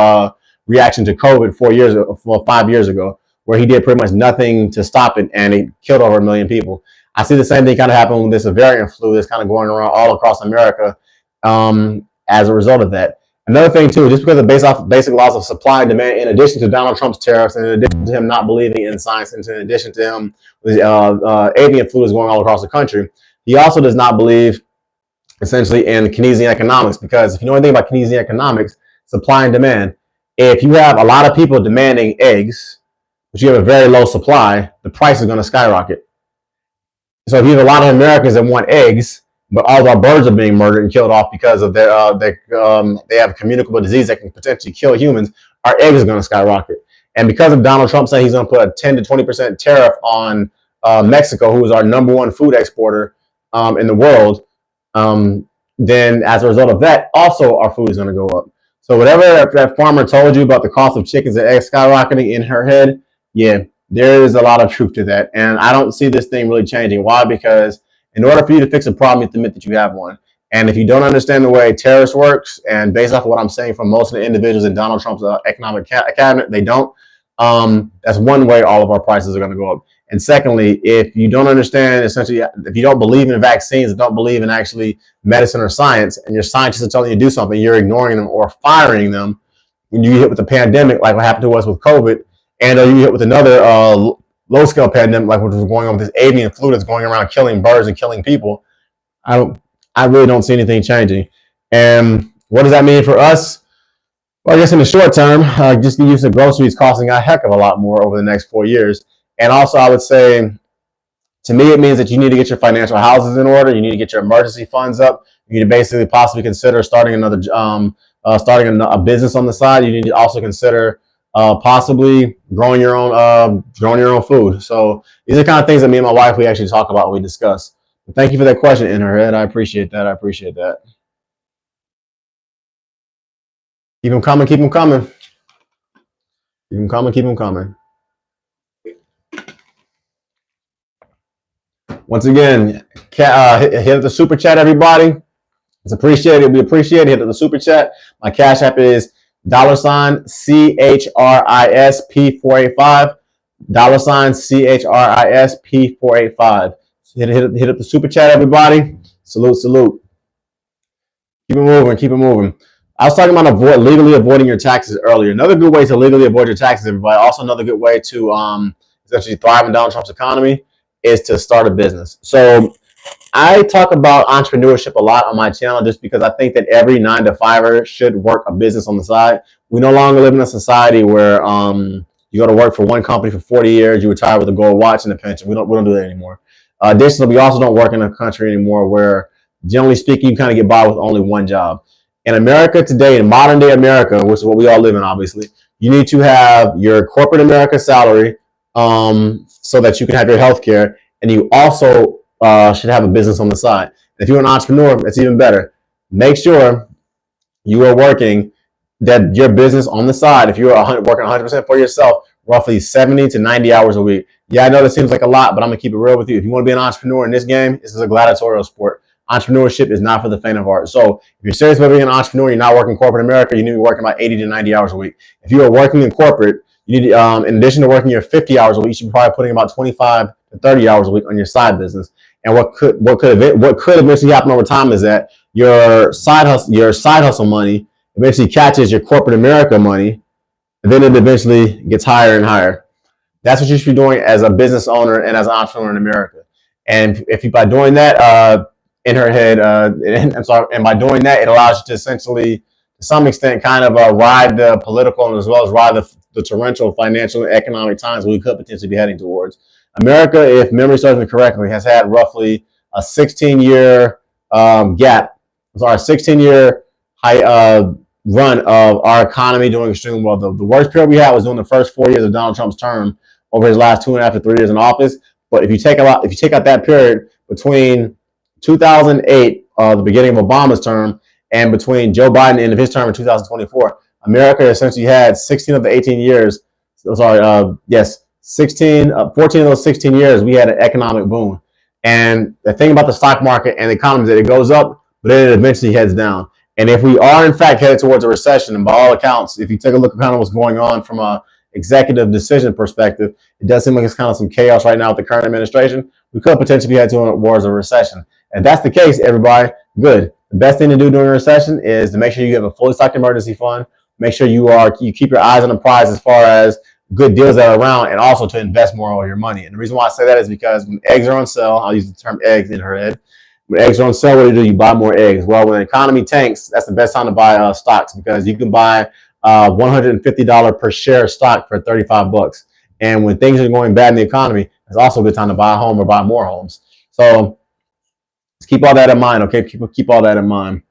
Speaker 1: reaction to COVID 5 years ago, where he did pretty much nothing to stop it and it killed over 1 million people. I see the same thing kind of happen with this variant flu that's kind of going around all across America as a result of that. Another thing too, just because of basic laws of supply and demand, in addition to Donald Trump's tariffs, in addition to him not believing in science, and in addition to him, avian flu is going all across the country, he also does not believe essentially in Keynesian economics, because if you know anything about Keynesian economics, supply and demand, if you have a lot of people demanding eggs, but you have a very low supply, the price is going to skyrocket. So if you have a lot of Americans that want eggs, but all of our birds are being murdered and killed off because of they have a communicable disease that can potentially kill humans, our eggs are going to skyrocket. And because of Donald Trump saying he's going to put a 10 to 20% tariff on Mexico, who is our #1 food exporter in the world, then as a result of that, also our food is going to go up. So whatever that farmer told you about the cost of chickens and eggs skyrocketing in her head, yeah, there is a lot of truth to that. And I don't see this thing really changing. Why? Because in order for you to fix a problem, you have to admit that you have one. And if you don't understand the way tariffs works, and based off of what I'm saying from most of the individuals in Donald Trump's economic cabinet, they don't. That's one way all of our prices are going to go up. And secondly, if you don't understand, essentially, if you don't believe in vaccines, don't believe in actually medicine or science, and your scientists are telling you to do something, you're ignoring them or firing them, when you get hit with the pandemic, like what happened to us with COVID, and you hit with another low-scale pandemic, like what was going on with this avian flu that's going around killing birds and killing people, I really don't see anything changing. And what does that mean for us? Well, I guess in the short term, just the use of groceries costing a heck of a lot more over the next 4 years. And also, I would say, to me, it means that you need to get your financial houses in order. You need to get your emergency funds up. You need to basically possibly consider starting a business on the side. You need to also consider possibly growing your own food. So these are kind of things that me and my wife, we actually talk about, we discuss. But thank you for that question, in her head. I appreciate that. Keep them coming. Keep them coming. Once again, hit the super chat, everybody. It's appreciated. We appreciate it. Hit the super chat. My cash app is $CHRISP485. $CHRISP485. Hit up the super chat, everybody. Salute. Keep it moving. I was talking about legally avoiding your taxes earlier. Another good way to legally avoid your taxes, everybody. Also, another good way to essentially thrive in Donald Trump's economy is to start a business. So I talk about entrepreneurship a lot on my channel just because I think that every 9-to-5er should work a business on the side. We no longer live in a society where you go to work for one company for 40 years, you retire with a gold watch and a pension. We don't do that anymore. Additionally, we also don't work in a country anymore where, generally speaking, you kind of get by with only one job. In America today, in modern day America, which is what we all live in, obviously, you need to have your corporate America salary so that you can have your health care, and you also should have a business on the side. If you're an entrepreneur, it's even better. Make sure you are working that your business on the side, if you're working 100% for yourself, roughly 70 to 90 hours a week. Yeah, I know this seems like a lot, but I'm going to keep it real with you. If you want to be an entrepreneur in this game, this is a gladiatorial sport. Entrepreneurship is not for the faint of heart. So if you're serious about being an entrepreneur, you're not working corporate America, you need to be working about 80 to 90 hours a week. If you are working in corporate, you need in addition to working your 50 hours a week, you should be probably putting about 25 to 30 hours a week on your side business. And what could eventually happen over time is that your side hustle money eventually catches your corporate America money, and then it eventually gets higher and higher. That's what you should be doing as a business owner and as an entrepreneur in America. And if you, by doing that, in her head, and by doing that, it allows you to essentially, to some extent, kind of ride the political and as well as ride the torrential financial and economic times we could potentially be heading towards. America, if memory serves me correctly, has had roughly a 16-year gap. Sorry, 16-year high run of our economy doing extremely well. The worst period we had was during the first 4 years of Donald Trump's term over his last 2.5 to 3 years in office. But if you take out that period between 2008, the beginning of Obama's term, and between Joe Biden and his term in 2024, America essentially had 16 of the 18 years. Sorry, yes, 14 of those 16 years, we had an economic boom. And the thing about the stock market and the economy is that it goes up, but then it eventually heads down. And if we are in fact headed towards a recession, and by all accounts, if you take a look at kind of what's going on from a executive decision perspective, it does seem like it's kind of some chaos right now with the current administration. We could potentially be headed towards a recession. And if that's the case, everybody, good. The best thing to do during a recession is to make sure you have a fully stocked emergency fund. Make sure you keep your eyes on the prize as far as good deals that are around, and also to invest more of your money. And the reason why I say that is because when eggs are on sale, I'll use the term eggs in her head. When eggs are on sale, what do? You buy more eggs. Well, when the economy tanks, that's the best time to buy stocks, because you can buy $150 per share stock for $35. And when things are going bad in the economy, it's also a good time to buy a home or buy more homes. So let's keep all that in mind, okay? Keep all that in mind.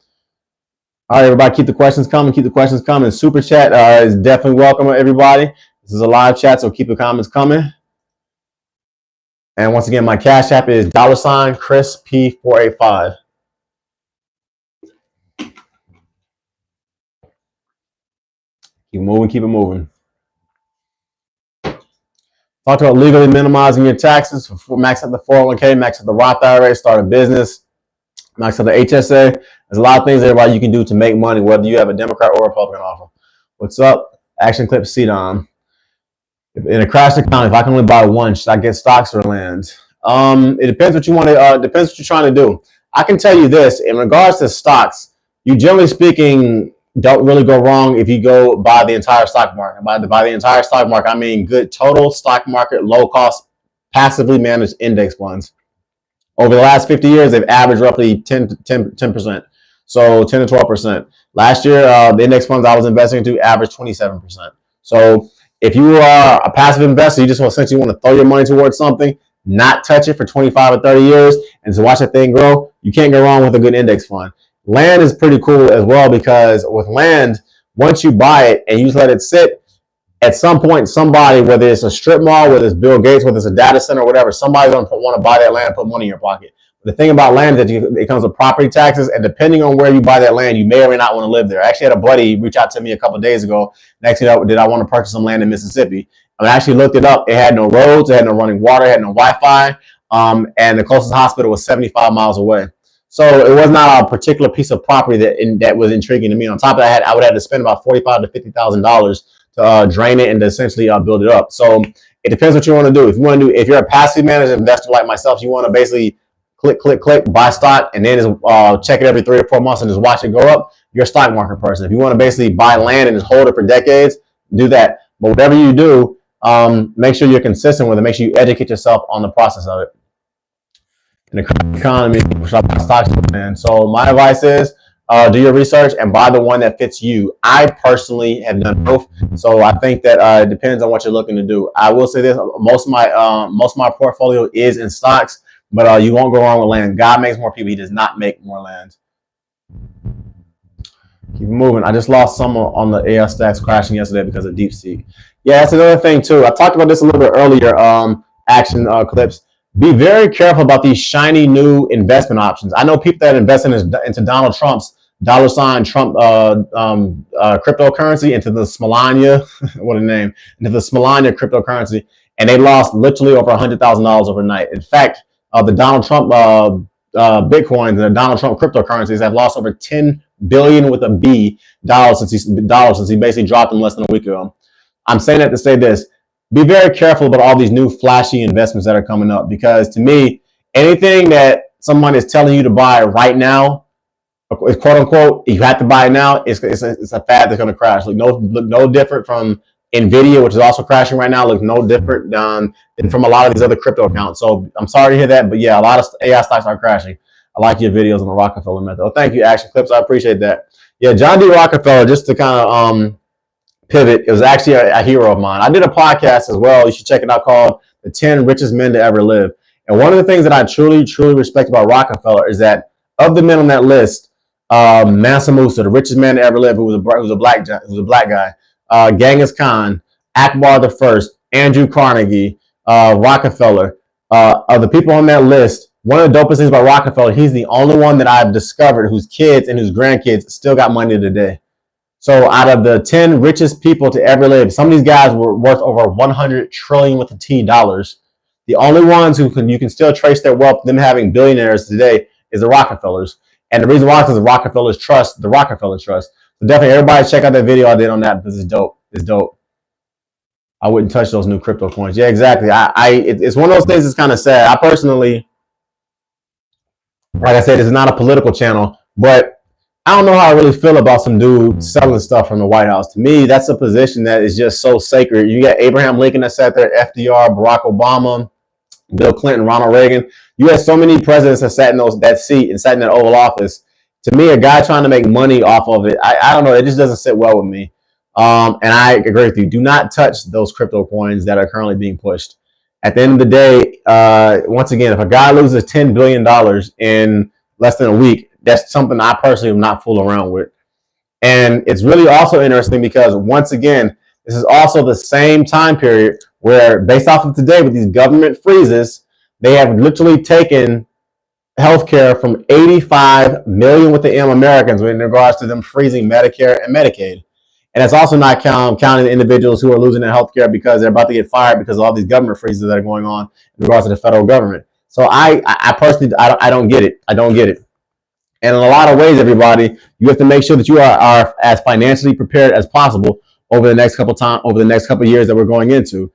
Speaker 1: All right, everybody, keep the questions coming. Keep the questions coming. Super chat is definitely welcome, everybody. This is a live chat, so keep the comments coming. And once again, my Cash App is $Chris P485. Keep moving, keep it moving. Talk about legally minimizing your taxes. Max out the 401k, max out the Roth IRA, start a business, max out the HSA. There's a lot of things, everybody, you can do to make money, whether you have a Democrat or Republican offer. What's up? Action clip CDOM. In a crash economy, if I can only buy one, should I get stocks or land? It depends what you want to. Depends what you're trying to do. I can tell you this: in regards to stocks, you generally speaking don't really go wrong if you go buy the entire stock market. By the entire stock market, I mean good total stock market, low cost, passively managed index funds. Over the last 50 years, they've averaged roughly 10%. So 10 to 12%. Last year, the index funds I was investing into averaged 27%. So if you are a passive investor, you just essentially want to throw your money towards something, not touch it for 25 or 30 years, and to watch that thing grow, you can't go wrong with a good index fund. Land is pretty cool as well, because with land, once you buy it and you just let it sit, at some point, somebody, whether it's a strip mall, whether it's Bill Gates, whether it's a data center, or whatever, somebody's going to want to buy that land and put money in your pocket. But the thing about land is that it comes with property taxes, and depending on where you buy that land, you may or may not want to live there. I actually had a buddy reach out to me a couple of days ago. Next, did I want to purchase some land in Mississippi? I actually looked it up. It had no roads, it had no running water, it had no Wi-Fi, and the closest hospital was 75 miles away. So it was not a particular piece of property that was intriguing to me. On top of that, I would have to spend about $45,000 to $50,000 to drain it and to essentially build it up. So it depends what you want to do. If you're a passive manager investor like myself, you want to basically click, buy stock, and then just check it every 3 or 4 months and just watch it go up. You're a stock market person. If you want to basically buy land and just hold it for decades, do that. But whatever you do, make sure you're consistent with it. Make sure you educate yourself on the process of it. In the current economy, should I buy stocks? And so my advice is, do your research and buy the one that fits you. I personally have done both, so I think that it depends on what you're looking to do. I will say this: most of my portfolio is in stocks, but you won't go wrong with land. God makes more people; He does not make more land. Keep moving. I just lost some on the AL stacks crashing yesterday because of DeepSeek. Yeah, that's another thing too. I talked about this a little bit earlier. Action clips. Be very careful about these shiny new investment options. I know people that invest into Donald Trump's $Trump cryptocurrency, into the Smolania, what a name, into the Smolania cryptocurrency, and they lost literally over $100,000 overnight. In fact, the Donald Trump Bitcoin and the Donald Trump cryptocurrencies have lost over $10 billion with a B dollars since he basically dropped them less than a week ago. I'm saying that to say this: be very careful about all these new flashy investments that are coming up, because to me, anything that someone is telling you to buy right now, quote unquote, you have to buy it now, it's a fad that's going to crash. Look no different from Nvidia, which is also crashing right now, looks no different than from a lot of these other crypto accounts. So I'm sorry to hear that, but yeah, a lot of AI stocks are crashing. I like your videos on the Rockefeller method. Oh, thank you, Action Clips. I appreciate that. Yeah, John D. Rockefeller, just to kind of pivot, it was actually a hero of mine. I did a podcast as well. You should check it out, called The 10 Richest Men to Ever Live. And one of the things that I truly, truly respect about Rockefeller is that of the men on that list, Mansa Musa, the richest man to ever live, who was a black guy, Genghis Khan, Akbar the First, Andrew Carnegie, Rockefeller, of the people on that list, one of the dopest things about Rockefeller, he's the only one that I've discovered whose kids and whose grandkids still got money today. So out of the 10 richest people to ever live, some of these guys were worth over 100 trillion with a T dollars. The only ones you can still trace their wealth, them having billionaires today, is the Rockefellers. And the reason why is the Rockefellers trust the Rockefeller Trust. So definitely everybody check out that video I did on that, because it's dope. It's dope. I wouldn't touch those new crypto coins. Yeah, exactly. It's one of those things that's kind of sad. I personally, like I said, it's not a political channel, but I don't know how I really feel about some dude selling stuff from the White House. To me, that's a position that is just so sacred. You got Abraham Lincoln that sat there, FDR, Barack Obama, Bill Clinton, Ronald Reagan. You had so many presidents that sat in that seat and sat in that Oval Office. To me, a guy trying to make money off of it, I don't know. It just doesn't sit well with me. And I agree with you. Do not touch those crypto coins that are currently being pushed. At the end of the day, once again, if a guy loses $10 billion in less than a week, that's something I personally am not fooling around with. And it's really also interesting because, once again, this is also the same time period where, based off of today with these government freezes, they have literally taken healthcare from 85 million with the M Americans in regards to them freezing Medicare and Medicaid. And it's also not counting the individuals who are losing their healthcare because they're about to get fired because of all these government freezes that are going on in regards to the federal government. So I personally, I don't get it. I don't get it. And in a lot of ways, everybody, you have to make sure that you are as financially prepared as possible over the next couple of years that we're going into.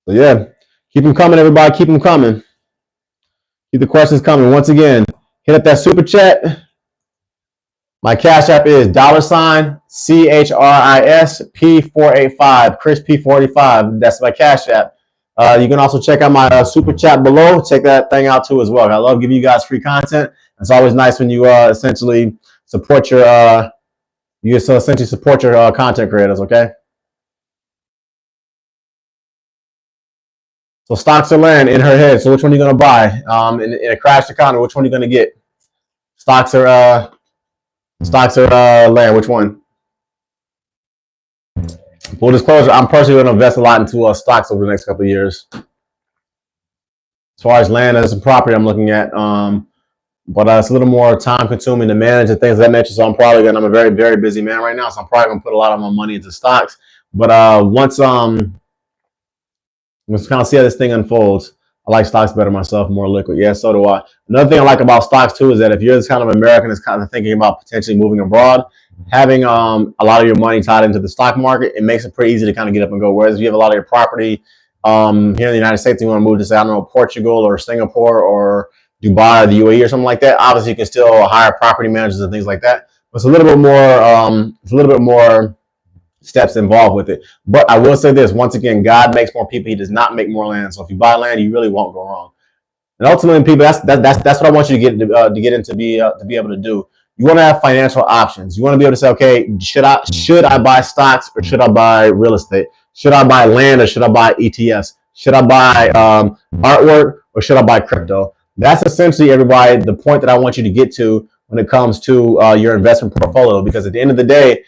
Speaker 1: So yeah, keep them coming, everybody. Keep them coming. Keep the questions coming. Once again, hit up that super chat. My Cash App is $CHRISP485, Chris P485. That's my Cash App. You can also check out my super chat below. Check that thing out too as well. I love giving you guys free content. It's always nice when you essentially support your content creators. Okay. So stocks or land in her head. So which one are you gonna buy? In a crashed economy, which one are you gonna get? Stocks or land? Which one? Full disclosure, I'm personally going to invest a lot into stocks over the next couple of years. As far as land as a property, I'm looking at, but it's a little more time consuming to manage and things of that nature. So I'm a very, very busy man right now. So I'm probably going to put a lot of my money into stocks. But let's kind of see how this thing unfolds. I like stocks better myself, more liquid. Yeah, so do I. Another thing I like about stocks too is that if you're this kind of American that's kind of thinking about potentially moving abroad, having a lot of your money tied into the stock market, it makes it pretty easy to kind of get up and go. Whereas if you have a lot of your property here in the United States, you want to move to, say, I don't know, Portugal or Singapore or Dubai or the UAE or something like that. Obviously, you can still hire property managers and things like that. But it's a little bit more steps involved with it. But I will say this, once again, God makes more people. He does not make more land. So if you buy land, you really won't go wrong. And ultimately, people, that's what I want you to get into, be able to do. You want to have financial options. You want to be able to say, okay, should I buy stocks or should I buy real estate? Should I buy land or should I buy ETFs? Should I buy artwork or should I buy crypto? That's essentially, everybody, the point that I want you to get to when it comes to your investment portfolio. Because at the end of the day,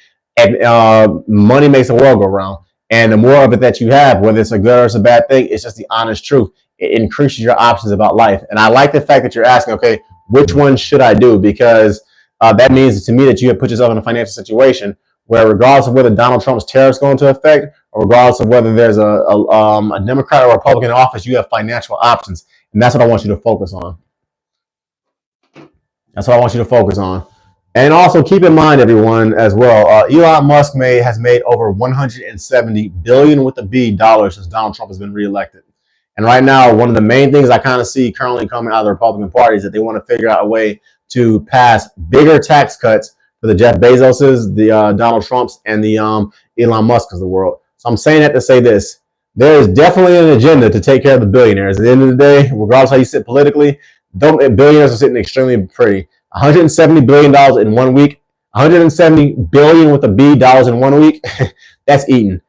Speaker 1: money makes the world go round. And the more of it that you have, whether it's a good or it's a bad thing, it's just the honest truth. It increases your options about life. And I like the fact that you're asking, okay, which one should I do? Because that means to me that you have put yourself in a financial situation where, regardless of whether Donald Trump's tariffs go into effect, or regardless of whether there's a Democrat or Republican in office, you have financial options. And that's what I want you to focus on. That's what I want you to focus on. And also keep in mind, everyone, as well, Elon Musk has made over $170 billion with a B dollars since Donald Trump has been reelected. And right now, one of the main things I kind of see currently coming out of the Republican Party is that they want to figure out a way to pass bigger tax cuts for the Jeff Bezoses, the Donald Trumps, and the Elon Musks of the world. So I'm saying that to say this. There is definitely an agenda to take care of the billionaires. At the end of the day, regardless how you sit politically, billionaires are sitting extremely pretty. $170 billion in 1 week, 170 billion with a B dollars in 1 week. That's eating.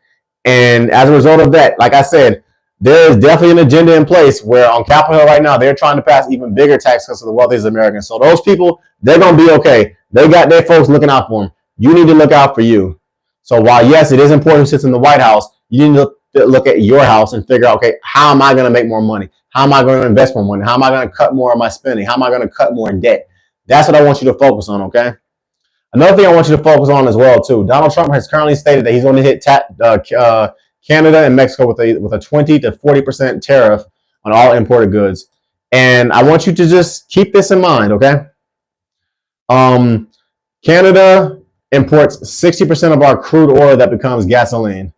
Speaker 1: And as a result of that, like I said, there is definitely an agenda in place where on Capitol Hill right now, they're trying to pass even bigger tax cuts for the wealthiest Americans. So those people, they're going to be okay. They got their folks looking out for them. You need to look out for you. So while, yes, it is important who sits in the White House, you need to look at your house and figure out, okay, how am I going to make more money? How am I going to invest more money? How am I going to cut more of my spending? How am I going to cut more in debt? That's what I want you to focus on, okay? Another thing I want you to focus on as well, too. Donald Trump has currently stated that he's going to hit Canada and Mexico with a 20 to 40% tariff on all imported goods. And I want you to just keep this in mind, okay? Canada imports 60% of our crude oil that becomes gasoline.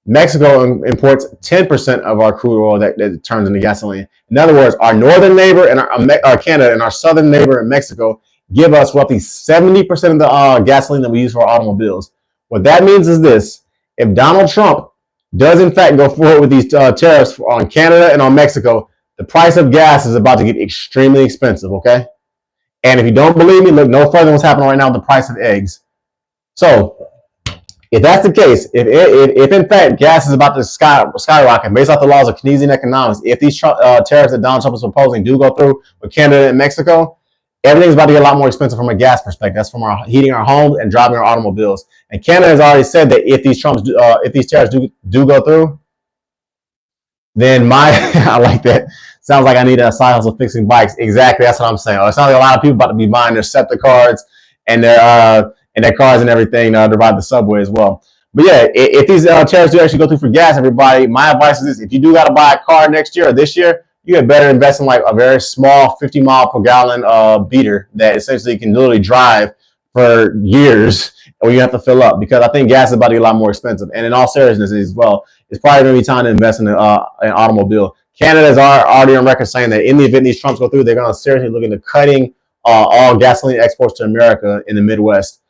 Speaker 1: Mexico imports 10% of our crude oil that turns into gasoline. In other words, our northern neighbor and our Canada and our southern neighbor in Mexico give us roughly 70% of the gasoline that we use for our automobiles. What that means is this: if Donald Trump does in fact go forward with these tariffs on Canada and on Mexico, the price of gas is about to get extremely expensive, okay? And if you don't believe me, look no further than what's happening right now with the price of eggs. So if that's the case, if in fact gas is about to skyrocket based off the laws of Keynesian economics, if these tariffs that Donald Trump is proposing do go through with Canada and Mexico, everything's about to get a lot more expensive from a gas perspective. That's from our heating our homes and driving our automobiles. And Canada has already said that if these tariffs do go through, then I like that. Sounds like I need a side hustle fixing bikes. Exactly, that's what I'm saying. It sounds like a lot of people about to be buying their SEPTA cards and their cars and everything to ride the subway as well. But yeah, if these tariffs do actually go through for gas, everybody, my advice is this: if you do got to buy a car next year or this year, you had better invest in like a very small 50 mile per gallon beater that essentially can literally drive for years, or you have to fill up, because I think gas is about to get a lot more expensive. And in all seriousness as well, it's probably going to be time to invest in an automobile. Canada is already on record saying that in the event these Trumps go through, they're going to seriously look into cutting all gasoline exports to America in the Midwest.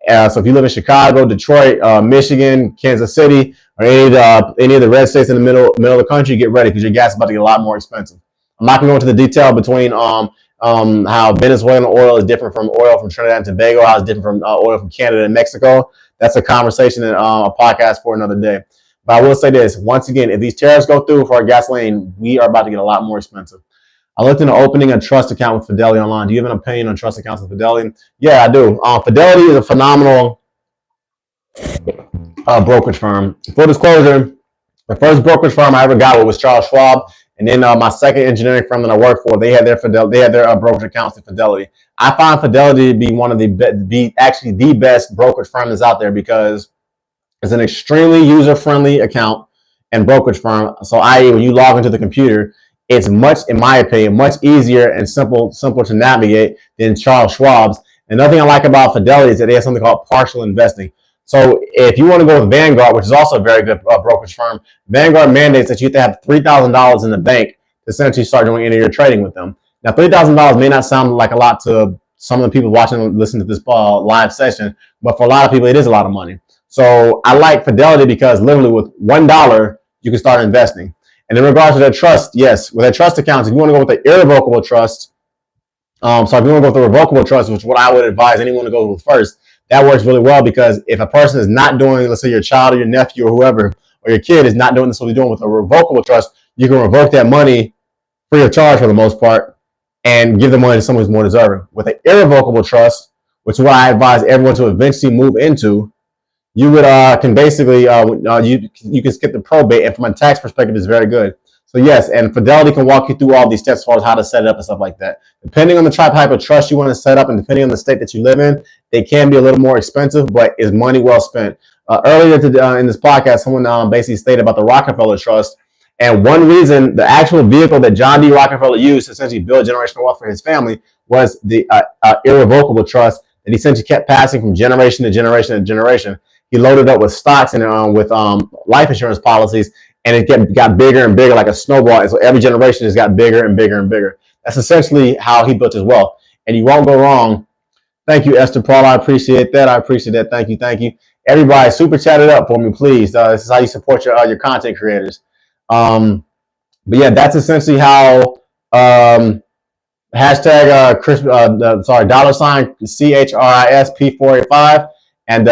Speaker 1: So if you live in Chicago, Detroit, Michigan, Kansas City, or any of the red states in the middle of the country, get ready because your gas is about to get a lot more expensive. I'm not going to go into the detail between how Venezuelan oil is different from oil from Trinidad and Tobago, how it's different from oil from Canada and Mexico. That's a conversation and a podcast for another day. But I will say this: once again, if these tariffs go through for our gasoline, we are about to get a lot more expensive. I looked into opening a trust account with Fidelity Online. Do you have an opinion on trust accounts with Fidelity? Yeah, I do. Fidelity is a phenomenal brokerage firm. Full disclosure, the first brokerage firm I ever got with was Charles Schwab, and then my second engineering firm that I worked for, they had their brokerage accounts with Fidelity. I find Fidelity to be one of the best brokerage firms out there because it's an extremely user-friendly account and brokerage firm. So when you log into the computer, it's much, in my opinion, much easier and simpler to navigate than Charles Schwab's. Another thing I like about Fidelity is that they have something called partial investing. So if you want to go with Vanguard, which is also a very good brokerage firm, Vanguard mandates that you have to have $3,000 in the bank to essentially start doing any of your trading with them. Now, $3,000 may not sound like a lot to some of the people watching and listening to this live session, but for a lot of people, it is a lot of money. So I like Fidelity because literally with $1, you can start investing. And in regards to their trust, yes, with their trust accounts, if you want to go with the irrevocable trust, so if you want to go with the revocable trust, which is what I would advise anyone to go with first, that works really well because if a person is not doing, let's say your child or your nephew or whoever, or your kid is not doing this, what they're doing with a revocable trust, you can revoke that money free of charge for the most part and give the money to someone who's more deserving. With an irrevocable trust, which is what I advise everyone to eventually move into, you would can basically you can skip the probate, and from a tax perspective, it's very good. So yes, and Fidelity can walk you through all these steps as far as how to set it up and stuff like that. Depending on the type of trust you want to set up, and depending on the state that you live in, they can be a little more expensive, but is money well spent. Earlier in this podcast, someone basically stated about the Rockefeller Trust, and one reason the actual vehicle that John D. Rockefeller used to essentially build generational wealth for his family was the irrevocable trust that he essentially kept passing from generation to generation to generation. He loaded up with stocks and with life insurance policies, and it got bigger and bigger like a snowball. And so every generation has got bigger and bigger and bigger. That's essentially how he built his wealth. And you won't go wrong Thank you, Esther Paul. I appreciate that. I appreciate that. Thank you. Thank you. Everybody, super chat it up for me, please. This is how you support your content creators. But yeah, that's essentially how hashtag $, CHRISP485, and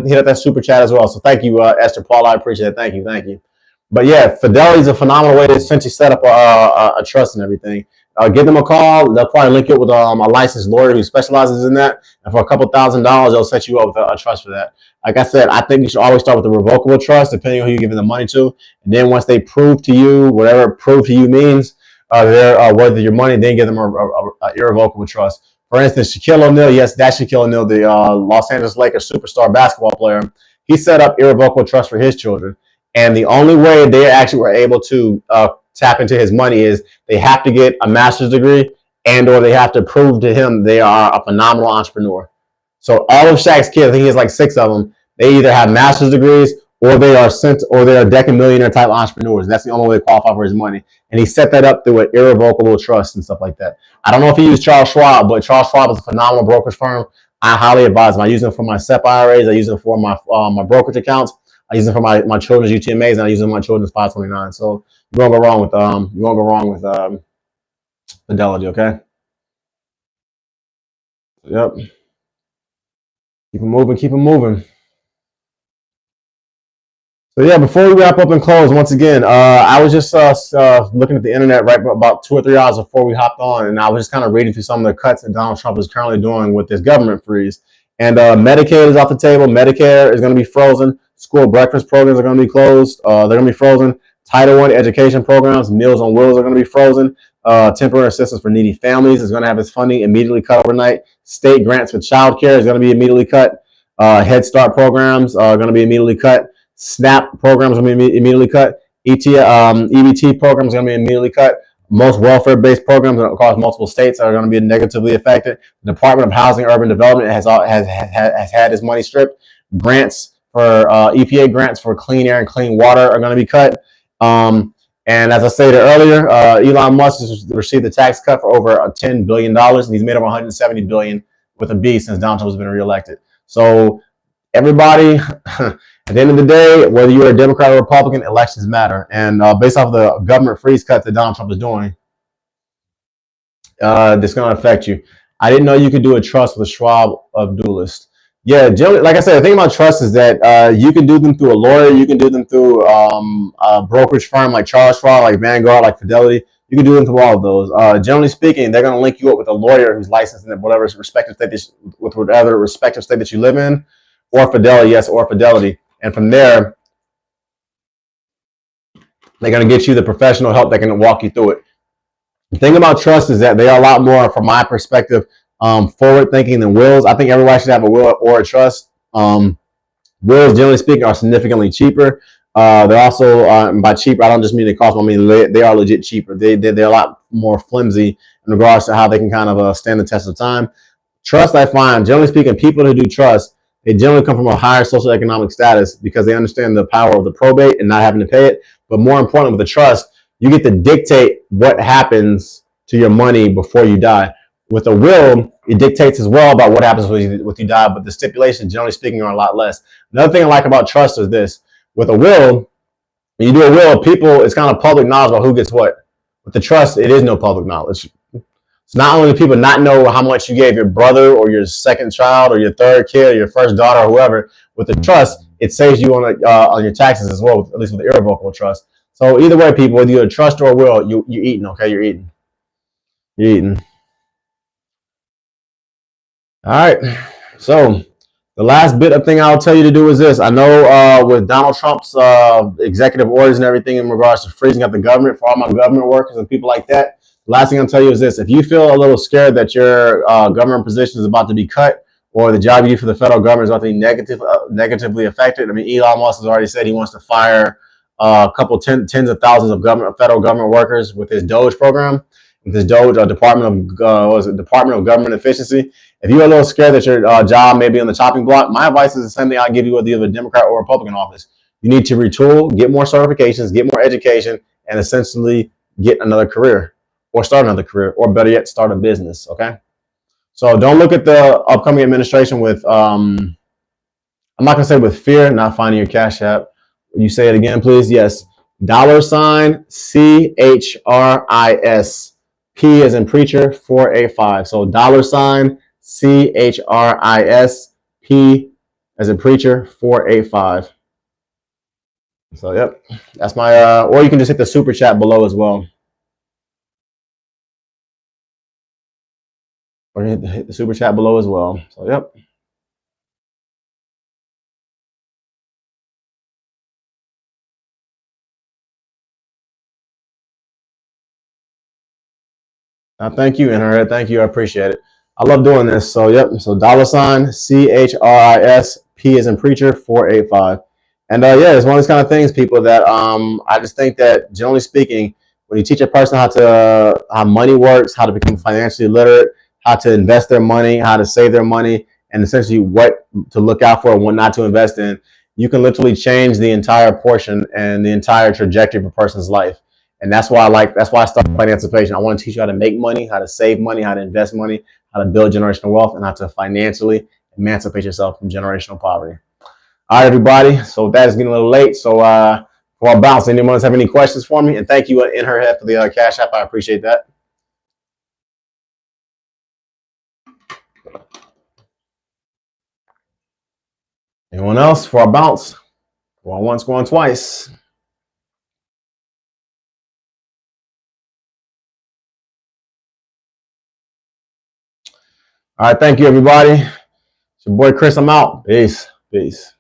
Speaker 1: hit up that super chat as well. So thank you, Esther Paul. I appreciate it. Thank you. Thank you. But yeah, Fidelity is a phenomenal way to essentially set up a trust and everything. Give them a call. They'll probably link you up with a licensed lawyer who specializes in that. And for a couple $1,000s, they'll set you up with a trust for that. Like I said, I think you should always start with a revocable trust, depending on who you're giving the money to. And then once they prove to you, whatever prove to you means, they're worth your money, then give them a irrevocable trust. For instance, Shaquille O'Neal, yes, that's Shaquille O'Neal, the Los Angeles Lakers superstar basketball player. He set up irrevocable trust for his children. And the only way they actually were able to tap into his money is they have to get a master's degree and or they have to prove to him they are a phenomenal entrepreneur. So all of Shaq's kids, I think he has like 6 of them, they either have master's degrees or they are decamillionaire type entrepreneurs. That's the only way to qualify for his money. And he set that up through an irrevocable trust and stuff like that. I don't know if he used Charles Schwab, but Charles Schwab is a phenomenal brokerage firm. I highly advise him. I use them for my SEP IRAs. I use them for my brokerage accounts. I use them for my children's UTMAs, and I use them for my children's 529. So you won't go wrong with Fidelity, okay? Yep. Keep it moving. So yeah, before we wrap up and close, once again, I was just looking at the internet right about 2 or 3 hours before we hopped on, and I was just kind of reading through some of the cuts that Donald Trump is currently doing with this government freeze. And Medicaid is off the table. Medicare is going to be frozen. School breakfast programs are going to be closed. They're going to be frozen. Title I education programs, Meals on Wheels are going to be frozen. Temporary assistance for needy families is going to have its funding immediately cut overnight. State grants for child care is going to be immediately cut. Head Start programs are going to be immediately cut. SNAP programs are going to be immediately cut. EBT programs are going to be immediately cut. Most welfare-based programs across multiple states are going to be negatively affected. The Department of Housing and Urban Development has had its money stripped. Grants for EPA grants for clean air and clean water are going to be cut. And as I stated earlier, Elon Musk has received a tax cut for over $10 billion, and he's made over $170 billion with a B since Donald Trump has been reelected. So everybody, at the end of the day, whether you're a Democrat or Republican, elections matter. And based off of the government freeze cut that Donald Trump is doing, that's going to affect you. I didn't know you could do a trust with a Schwab of duelist. Yeah, generally, like I said, the thing about trust is that you can do them through a lawyer. You can do them through a brokerage firm like Charles Schwab, like Vanguard, like Fidelity. You can do them through all of those. Generally speaking, they're going to link you up with a lawyer who's licensed in whatever respective state that you live in, or Fidelity. And from there, they're going to get you the professional help that can walk you through it. The thing about trust is that they are a lot more, from my perspective, forward thinking than wills. I think everybody should have a will or a trust. Wills, generally speaking, are significantly cheaper. They're also, by cheaper, I don't just mean they cost more. I mean they are legit cheaper. They're a lot more flimsy in regards to how they can kind of stand the test of time. Trust, I find, generally speaking, people who do trust, they generally come from a higher socioeconomic status because they understand the power of the probate and not having to pay it. But more importantly, with the trust, you get to dictate what happens to your money before you die. With a will, it dictates as well about what happens when you die, but the stipulations, generally speaking, are a lot less. Another thing I like about trust is this. With a will, when you do a will, it's kind of public knowledge about who gets what. With the trust, it is no public knowledge. So not only do people not know how much you gave your brother or your second child or your third kid or your first daughter or whoever, with the trust, it saves you on your taxes as well, at least with the irrevocable trust. So either way, people, whether you're a trust or a will, you're eating, okay? You're eating. All right. So the last bit of thing I'll tell you to do is this. I know with Donald Trump's executive orders and everything in regards to freezing up the government for all my government workers and people like that, the last thing I'll tell you is this. If you feel a little scared that your government position is about to be cut or the job you do for the federal government is about to be negatively affected, I mean, Elon Musk has already said he wants to fire a couple tens of thousands of federal government workers with his DOGE program, with his DOGE Department of Government Efficiency. If you're a little scared that your job may be on the chopping block, my advice is the same thing I'll give you whether you have a Democrat or Republican office. You need to retool, get more certifications, get more education, and essentially get another career or start another career, or better yet, start a business, okay? So don't look at the upcoming administration with I'm not gonna say with fear, not finding your Cash App. You say it again, please. Yes. $CHRIS. P as in preacher, 485. So $CHRIS. P as in preacher, 485. So yep, that's my or you can just hit the super chat below as well. Or hit the super chat below as well. So yep. Thank you, Internet. Thank you. I appreciate it. I love doing this. So yep. So $CHRIS. P is in preacher, 485. And yeah, it's one of these kind of things, people, that I just think that generally speaking, when you teach a person how money works, how to become financially literate, how to invest their money, how to save their money, and essentially what to look out for and what not to invest in, you can literally change the entire portion and the entire trajectory of a person's life. And that's why I started Financipation. I want to teach you how to make money, how to save money, how to invest money, how to build generational wealth, and how to financially emancipate yourself from generational poverty. All right, everybody. So that is getting a little late. So for our bounce, anyone have any questions for me? And thank you, in her head, for the Cash App. I appreciate that. Anyone else for our bounce? Going once, going twice. All right, thank you, everybody. It's your boy Chris. I'm out. Peace. Peace.